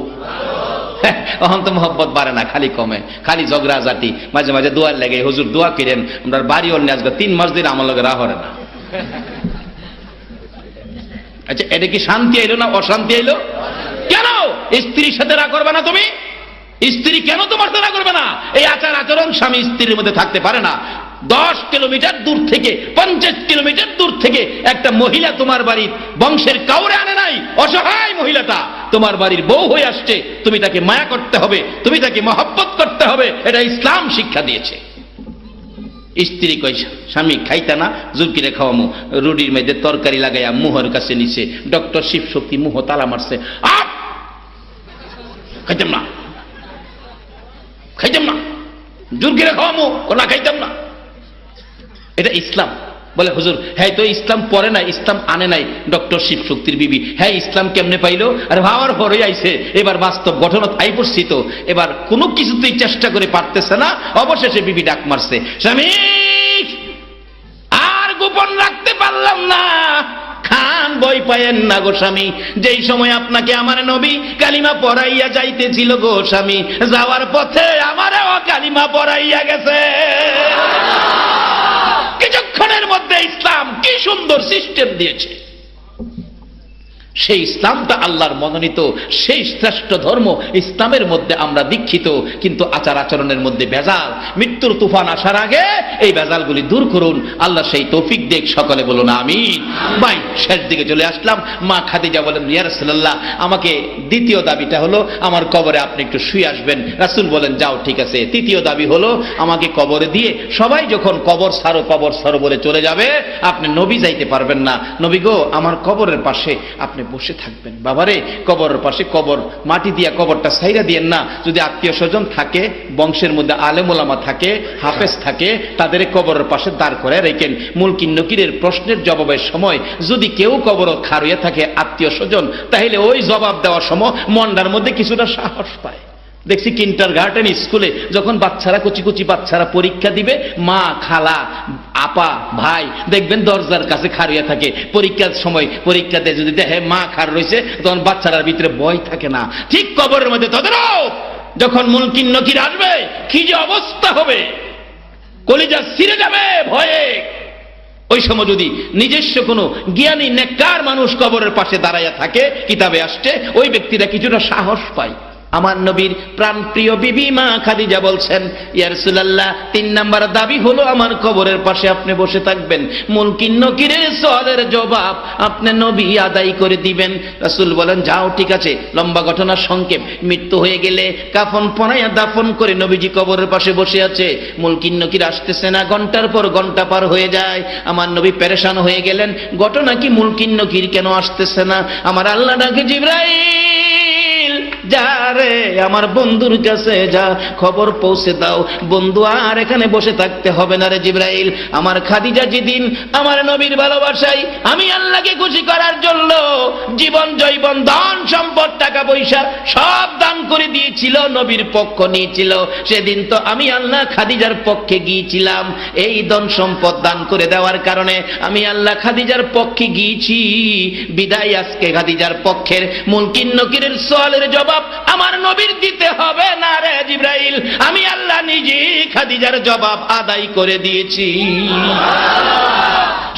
অহন তো মহব্বত বাড়ে না, খালি কমে, খালি ঝগড়া জাতি। মাঝে মাঝে দোয়ার লাগে, হুজুর দোয়া করেন, আমরা বাড়ি অন্য আজকে 3 মাস দিন আমার লগে রাহরে না। আচ্ছা এটা কি শান্তি আইলো না অশান্তি আইলো? কেন স্ত্রীর সাথে রাগ করবে না তুমি? স্ত্রী কেন তোমার সাথে রাগ করবে না? এই আচার আচরণ স্বামী স্ত্রীর মধ্যে থাকতে পারে না। 10 কিলোমিটার দূর থেকে, 50 কিলোমিটার দূর থেকে একটা মহিলা তোমার বাড়ির বংশের কাউরে আনে নাই, অসহায় মহিলাটা তোমার বাড়ির বউ হয়ে আসছে, তুমি তাকে মায়া করতে হবে, তুমি তাকে মহব্বত করতে হবে, এটা ইসলাম শিক্ষা দিয়েছে। স্ত্রী কই, স্বামী খাইতা না, জুরকিরে খাওয়ামো, রুটির মধ্যে তরকারি লাগাইয়া মুহর কাছে নিছে। ডক্টর শিব শক্তি মুহ তালা মারছে, আপ খাইতাম না, খাইতাম না, জুরকিরে খাওয়ামো, না খাইতাম না। এটা ইসলাম। বলে হুজুর হ্যাঁ তো ইসলাম পরে নাই, ইসলাম আনে নাই। ডক্টর শিব শক্তির বিবি, হ্যাঁ ইসলাম কেমনে পাইলো? আর ভাবার পরে আইছে, এবার বাস্তব ঘটনা আই পড়ছি তো, এবার কোনো কিছুতেই চেষ্টা করে পারতেছে না। অবশেষে বিবি ডাক মারছে, স্বামী আর গোপন রাখতে পারলাম না, খান বই পায়েন না গো স্বামী, যেই সময় আপনাকে আমার নবী কালিমা পড়াইয়া যাইতেছিল গো স্বামী, যাওয়ার পথে আমারও কালিমা পড়াইয়া গেছে। কিছুক্ষণ ক্ষণের মধ্যে ইসলাম কি সুন্দর সিস্টেম দিয়েছে। সেই ইসলামটা আল্লাহর মনোনীত, সেই শ্রেষ্ঠ ধর্ম ইসলামের মধ্যে আমরা দীক্ষিত, কিন্তু আচার আচরণের মধ্যে ভেজাল। মৃত্যুর তুফান আসার আগে এই ভেজালগুলি দূর করুন, আল্লাহ সেই তৌফিক দেখ। সকলে বলুন আমিন। ভাই শেষ দিকে চলে আসলাম। মা খাদিজা বলেন, ইয়া রাসূলুল্লাহ, আমাকে দ্বিতীয় দাবিটা হলো আমার কবরে আপনি একটু শুয়ে আসবেন। রাসূল বলেন, যাও ঠিক আছে। তৃতীয় দাবি হলো আমাকে কবরে দিয়ে সবাই যখন কবর সারো বলে চলে যাবে, আপনি নবী যাইতে পারবেন না। নবী গো, আমার কবরের পাশে আপনি বসে থাকবেন। বাবারে, কবরের পাশে কবর মাটি দিয়া কবরটা সাইরা দিয়েন না। যদি আত্মীয় স্বজন থাকে, বংশের মধ্যে আলেম ওলামা থাকে, হাফেজ থাকে, তাদের কবরের পাশে দাঁড় করে রেখেন। মুলকিন নকিরের প্রশ্নের জবাবের সময় যদি কেউ কবর খারুয়ে থাকে আত্মীয় স্বজন, তাহলে ওই জবাব দেওয়ার সময় মনটার মধ্যে কিছুটা সাহস পায়। দেখছি কিন্ডারগার্টেন স্কুলে যখন বাচ্চারা, কুচি কুচি বাচ্চারা পরীক্ষা দিবে, মা, খালা, আপা, ভাই দেখবেন দরজার কাছে খাড়িয়ে থাকে। পরীক্ষার সময় পরীক্ষা দিয়ে যদি দেখে মা খাড় রয়েছে, তখন বাচ্চারার ভিতরে ভয় থাকে না। ঠিক কবরের মধ্যে তাদেরও যখন মুনকির নকির আসবে, কি যে অবস্থা হবে, কলিজা ছিঁড়ে যাবে ভয়ে। ওই সময় যদি নিজস্ব কোনো জ্ঞানী নেককার মানুষ কবরের পাশে দাঁড়াইয়া থাকে, কিতাবে আসছে, ওই ব্যক্তিরা কিছুটা সাহস পায়। আমার নবীর প্রাণপ্রিয় বিবি মা খাদিজা বলছেন, ইয়া রাসূলুল্লাহ, 3 নাম্বার দাবি হলো আমার কবরের পাশে আপনি বসে থাকবেন। মুলকিন নকিরের সওয়ালের জবাব আপনি নবী আদায় করে দিবেন। রাসূল বলেন, যাও ঠিক আছে। লম্বা ঘটনা সংক্ষেপ। মৃত্যু হয়ে গেলে কাফন পরাইয়া দাফন করে নবীজি কবরের পাশে বসে আছে। মুলকিন নকির আসতেছে না, ঘন্টার পর ঘন্টা পার হয়ে যায়। আমার নবী পেরেশান হয়ে গেলেন, ঘটনা কি, মুলকিন নকির কেন আসতেছে না? আমার আল্লাহ ডাকে, জিবরাইল যা রে, আমার বন্ধুর কাছে যা, খবর পৌঁছে দাও। বন্ধু আর এখানে বসে থাকতে হবে না রে জিবরাইল। আমার খাদিজা যেদিন আমার নবীর ভালোবাসায় আমি আল্লাহকে খুশি করার জন্য জীবন জৈবন ধন সম্পদ টাকা পয়সা সব দান করে দিয়েছিল, নবীর পক্ষ নিয়েছিল, সেদিন তো আমি আল্লাহ খাদিজার পক্ষে গিয়েছিলাম। এই ধন সম্পদ দান করে দেওয়ার কারণে আমি আল্লাহ খাদিজার পক্ষে গিয়েছি। বিদায় আজকে খাদিজার পক্ষের মুলকিন নকিরের সওয়ালের জবাব আমার নবীর দিতে হবে না রে জিবরাইল, আমি আল্লাহ নিজে খাদিজার জবাব আদায় করে দিয়েছি।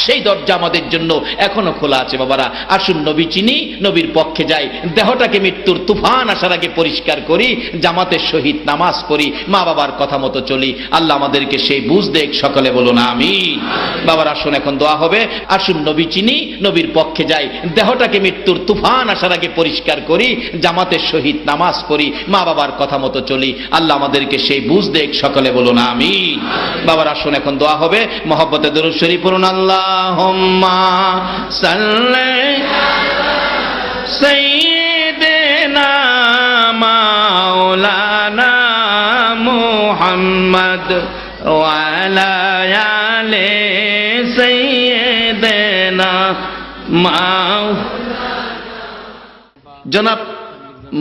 সেই দরজা আমাদের জন্য এখনো খোলা আছে। বাবারা, আসুন নবী চিনি, নবীর পক্ষে যাই, দেহটাকে মৃত্যুর তুফান আসার আগে পরিষ্কার করি, জামাতের সহিত নামাজ পড়ি, মা বাবার কথা মতো চলি। আল্লাহ আমাদেরকে সেই বুঝ দেখ। সকলে বলুন আমিন। বাবার আসুন এখন দোয়া হবে। আসুন নবী চিনি, নবীর পক্ষে যাই, দেহটাকে মৃত্যুর তুফান আসার আগে পরিষ্কার করি, জামাতের সহিত নামাজ পড়ি, মা বাবার কথা মতো চলি। আল্লাহ আমাদেরকে সেই বুঝ দেখ। সকলে বলুন আমিন। বাবার আসুন এখন দোয়া হবে। মহব্বতে দরুদ শরীফ পড়ুন। আল্লাহুম্মা সাল্লি সাইয়্যিদিনা মাওলানা মুহাম্মদ ওয়া আলা আলি সাইয়্যিদিনা জনাব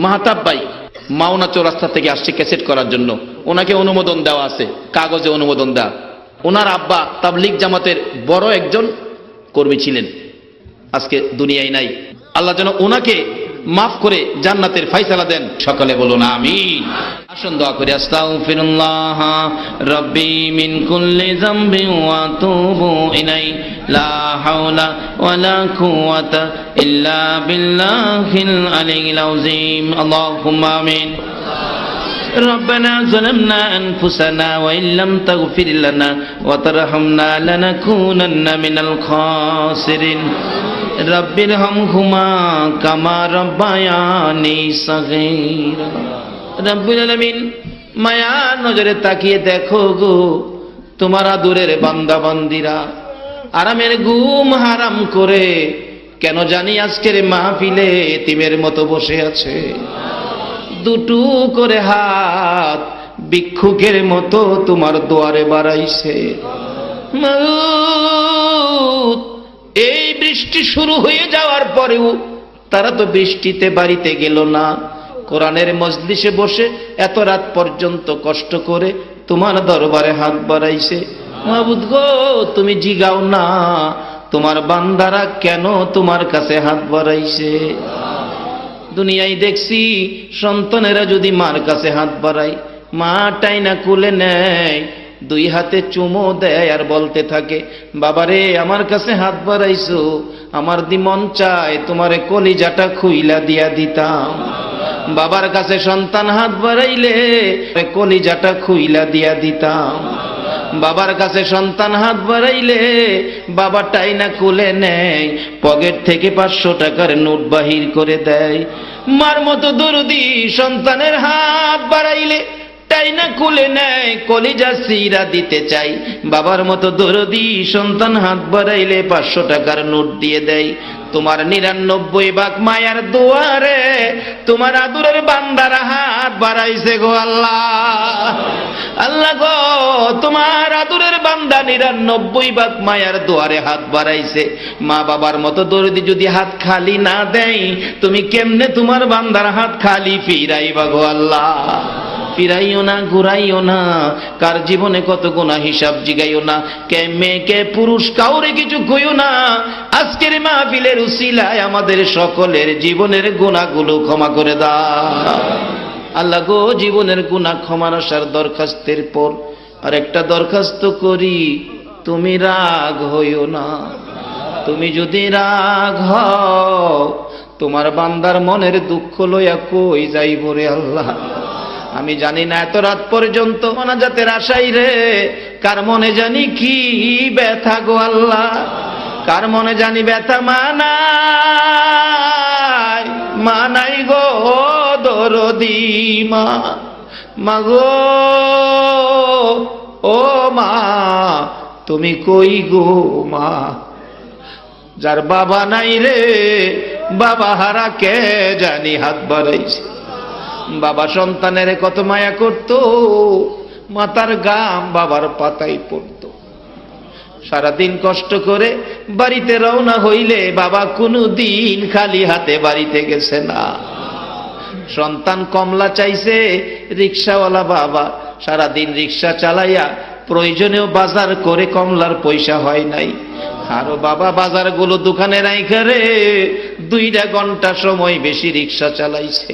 মাহতাব ভাই মাওনা চৌরাস্তা থেকে আসছে ক্যাসেট করার জন্য। ওনাকে অনুমোদন দেওয়া আছে, কাগজে অনুমোদন দেওয়া। ওনার আব্বা তাবলিগ জামাতের বড় একজন কর্মী ছিলেন, আজকে দুনিয়ায় নাই। আল্লাহ যেন ওনাকে মাফ করে জান্নাতের ফায়সালা দেন। সকলে বলুন আমিন। আসুন দোয়া করি। আস্তাগফিরুল্লাহ রাব্বি মিন কুল্লি যামবিন ওয়া আতুবু ইলাই, লা হাওলা ওয়ালা কুওয়াতা ইল্লা বিল্লাহিল আলিয়্যিল আযীম। আল্লাহুম্মা আমিন। ربنا ظلمنا أنفسنا وإن لم تغفر لنا وترحمنا لنكونن من الخاسرين رب ارحمهما كما ربياني صغيرا رب العالمين মায়া নজরে তাকিয়ে দেখো গো তোমার আদরের বান্দা বান্দিরা আরামের ঘুম হারাম করে কেন জানি আজকের মাহফিলে এতিমের মতো বসে আছে। দুটো করে হাত ভিক্ষুকের মতো তোমার দুয়ারে বাড়াইছে। এই বৃষ্টি শুরু হয়ে যাওয়ার পরেও তারা তো বৃষ্টিতে বাড়িতে গেল না, কোরআনের মজলিসে বসে এত রাত পর্যন্ত কষ্ট করে তোমার দরবারে হাত বাড়াইছে। মাবুদ গো, তুমি জিগাও না তোমার বান্দারা কেন তোমার কাছে হাত বাড়াইছে। দুনিয়ায় দেখছি সন্তানেরা যদি মার কাছে হাত বাড়ায়, মা টাইনা কুলে নেয়, দুই হাতে চুমো দেয় আর বলতে থাকে, বাবারে আমার কাছে হাত বাড়াইছো, আমার দি মন চায় তোমারে কলিজাটা খুইলা দিয়া দিতাম। বাবার কাছে সন্তান হাত বাড়াইলে কলিজাটা খুইলা দিয়া দিতাম। বাবার কাছে সন্তান হাত বাড়াইলে বাবা টাইনা কুলে নেয়, পকেট থেকে 500 টাকার নোট বাহির করে দেয়। মার মতো দরদি সন্তানের হাত বাড়াইলে টাইনা কুলে নেয়, কলিজা সিরা দিতে চাই। বাবার মতো দরদি সন্তান হাত বাড়াইলে 500 টাকার নোট দিয়ে দেয়। তোমার 99 ভাগ মায়ার দুয়ারে তোমার আদুরের বান্দারা হাত বাড়াইছে গো আল্লাহ। আল্লাহ গো, তোমার আদুরের বান্দা 99 ভাগ মায়ার দুয়ারে হাত বাড়াইছে। মা বাবার মতো দরদি যদি হাত খালি না দেয়, তুমি কেমনে তোমার বান্দার হাত খালি ফিরাইবা গো আল্লাহ? ফিরাইও না, ঘুরাইও না। কার জীবনে কত গুনাহ হিসাব জিগাইও না। কে মেয়ে কে পুরুষ কাউরে কিছু কইও না। আজকের মাহফিলের উসিলায় আমাদের সকলের জীবনের গুনাহগুলো ক্ষমা করে দাও আল্লাহ গো। জীবনের গুনাহ ক্ষমার আসার দরখাস্তের পর আরেকটা দরখাস্ত করি, তুমি রাগ হইও না। তুমি যদি রাগ হও, তোমার বান্দার মনের দুঃখ লইয়া কই যাইব রে আল্লাহ? আমি জানি না এত রাত পর্যন্ত মোনাজাতের আশাই রে কার মনে জানি কি ব্যথা গো আল্লাহ। কার মনে জানি ব্যথা মানাই গো দরদি মা। মাগো ও মা, তুমি কই গো মা? যার বাবা নাই রে, বাবা হারা কে জানি হাত বাড়াইছে। বাবা সন্তানের কত মায়া করত, মাতার গাম বাবার পাতায় পড়ত। সারাদিন কষ্ট করে বাড়িতে রওনা হইলে বাবা কোনো দিন খালি হাতে বাড়িতে গেছে না। সন্তান কমলা চাইছে, রিক্সাওয়ালা বাবা সারাদিন রিক্সা চালাইয়া প্রয়োজনেও বাজার করে কমলার পয়সা হয় নাই। আরো বাবা বাজারগুলো দোকানে রাইখা রে 2 ঘন্টা সময় বেশি রিক্সা চালাইছে।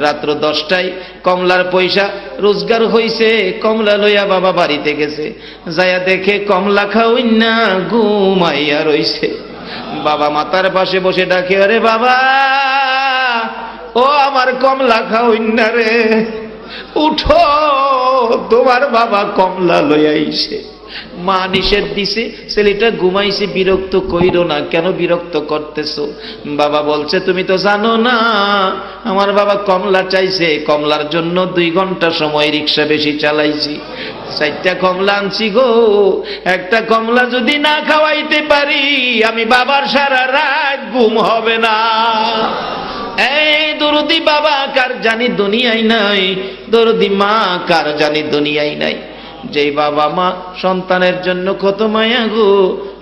রাত্র 10টায় কমলার পয়সা রোজগার হইছে, কমলা লইয়া বাবা বাড়িতে গেছে। যায়া দেখে কমলা খাওইন না ঘুমাইয়া রইছে। বাবা মাতার পাশে বসে ডাকে, আরে বাবা ও আমার কমলা খাওইন না রে, উঠো তোমার বাবা কমলা লইয়া আইছে। মা নিষেধ দিছে, ছেলেটা ঘুমাইছে, বিরক্ত কইরো না। কেন বিরক্ত করতেছো? বাবা বলছে তুমি তো জানো না আমার বাবা কমলা চাইছে, কমলার জন্য 2 ঘন্টা সময় রিক্সা বেশি চালাইছি। 4টা কমলা আনছি গো, একটা কমলা যদি না খাওয়াইতে পারি আমি বাবার সারা রাত ঘুম হবে না। এই দরদি বাবা কার জানি দুনিয়ায় নাই, দরদি মা কার জানি দুনিয়ায় নাই। যেই বাবা মা সন্তানের জন্য কত মায়া গো,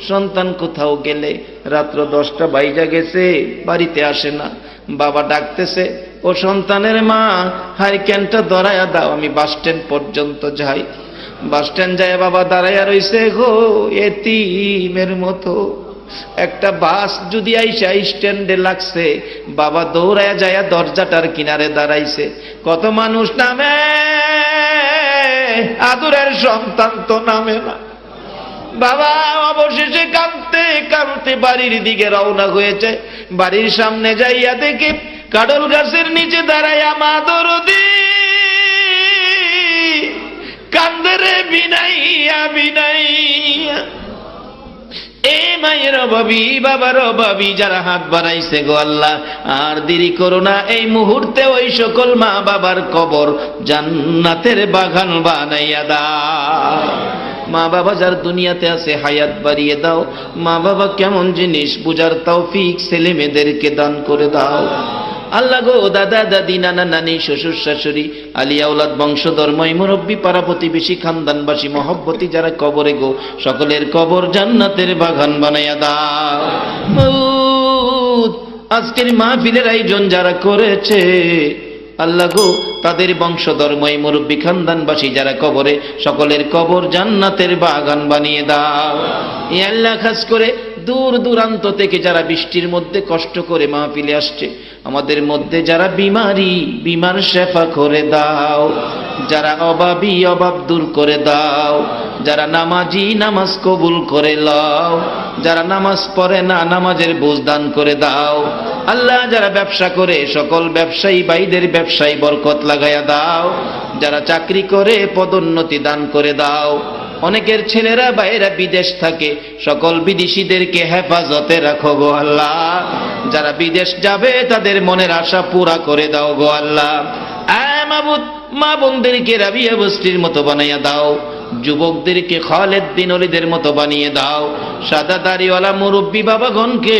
সন্তান কোথাও গেলে রাত্র 10টা বাইজা গেছে বাড়িতে আসে না। বাবা ডাকতেছে, ও সন্তানের মা হারিকেনটা ধরাইয়া দাও, আমি বাস স্ট্যান্ড পর্যন্ত যাই। বাস স্ট্যান্ড যায় বাবা দাঁড়াইয়া রইছে গো এতিমের মতো। একটা বাস যদি আইসা স্ট্যান্ডে লাগছে, বাবা দৌড়াইয়া যায় দরজাটার কিনারে দাঁড়াইছে। কত মানুষ নামে, আদরের সন্তান তো নামে না। বাবা অবশেষে কাঁদতে কাঁদতে বাড়ির দিকে রওনা হয়েছে। বাড়ির সামনে যাইয়া দেখে কাডল গাছের নিচে দাঁড়াইয়া মা দরদি কান্দে রে বিনাইয়া বিনাইয়া। এ মায়ের অভাবী বাবার অভাবী যারা হাত বাড়াইছে গো আল্লাহ, আর দেরি করো না, এই মুহূর্তে ওই সকল মা বাবার কবর জান্নাতের বাগান বানাইয়া দাও। মা বাবা যার দুনিয়াতে আছে হায়াত বাড়িয়ে দাও। মা বাবা কেমন জিনিস বুঝার তৌফিক ছেলে মেয়েদেরকে দান করে দাও আল্লাহ গো। দাদা দাদি নানা নানি শ্বশুর শাশুড়ি আলিয়া আওলাদ বংশধর ময় মুরব্বী পাড়া প্রতিবেশী খানদানবাসী মহব্বতী যারা কবরে গো, সকলের কবর জান্নাতের বাগান বানাইয়া দাও। আজকের মাহফিলের আয়োজন যারা করেছে আল্লাহ গো, তাদের বংশধর্ময় মুরব্বী খানদানবাসী যারা কবরে, সকলের কবর জান্নাতের বাগান বানিয়ে দাও। এই আল্লাহ খাস করে দূর দূরান্ত থেকে যারা বৃষ্টির মধ্যে কষ্ট করে মাহফিলে আসছে, আমাদের মধ্যে যারা বিমার শেফা করে দাও। যারা অভাবী অভাব দূর করে দাও, যারা নামাজি নামাজ কবুল করে লও, যারা নামাজ পড়ে না নামাজের বোঝ দান করে দাও। আল্লাহ যারা ব্যবসা করে সকল ব্যবসায়ী ভাইদের ব্যবসায় বরকত লাগাইয়া দাও, যারা চাকরি করে পদোন্নতি দান করে দাও। অনেকের ছেলেরা বাইরে বিদেশ থাকে, সকল বিদেশিদেরকে হেফাজতে রাখো গো আল্লাহ। যারা বিদেশ যাবে তাদের মনের আশা পুরা করে দাও গো আল্লাহ। আয় মাবুদ, মা বোনদেরকে রাবিয়া বস্তির মতো বানাইয়া দাও, যুবকদেরকে খালেদ বিন ওলীদের মতো বানিয়ে দাও, সাদা দাড়িওয়ালা মুরব্বী বাবাগণকে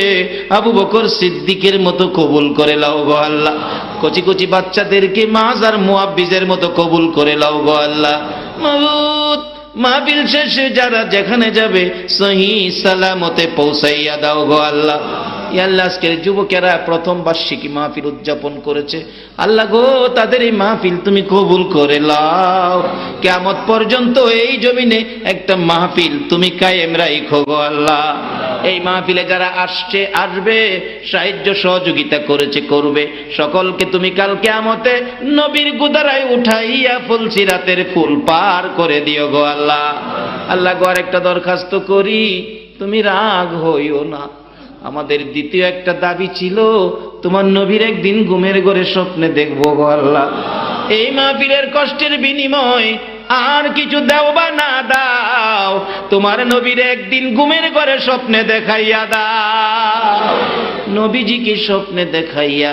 আবু বকর সিদ্দিকের মতো কবুল করে লাও গো আল্লাহ। কচি কচি বাচ্চাদেরকে মাজার মুআব্বিজের মতো কবুল করে লাও গো আল্লাহ। মাবুদ, মাহফিল শেষে যারা যেখানে যাবে সহি সালামতে পৌঁছাইয়া দাও গো আল্লাহ। ইয়া আল্লাহ, আজকের যুবকেরা প্রথম বার্ষিকী মাহফিল উদযাপন করেছে, আল্লাহ গো তাদের এই মাহফিল তুমি কবুল করে লাও। কিয়ামত পর্যন্ত এই জমিনে একটা মাহফিল তুমি কায়েম রাখো গো আল্লাহ। এই মাহফিলে যারা আসছে আসবে, সাহায্য সহযোগিতা করেছে করবে, সকলকে তুমি কাল কিয়ামতে নবীর গুদারায় উঠাইয়া ফুলসিরাতের ফুল পার করে দিও গো আল্লাহ। আল্লাহ গো আরেকটা দরখাস্ত করি, তুমি রাগ হইও না। আমাদের দ্বিতীয় একটা দাবি ছিল, তোমার নবীর একদিন ঘুমের ঘরে স্বপ্নে দেখবো গো আল্লাহ। এই মাহফিলের কষ্টের বিনিময় আর কিছু দাও বা না দাও, তোমার নবীর একদিন ঘুমের ঘরে স্বপ্নে দেখাইয়া দাও। নবীজিকে স্বপ্নে দেখাইয়া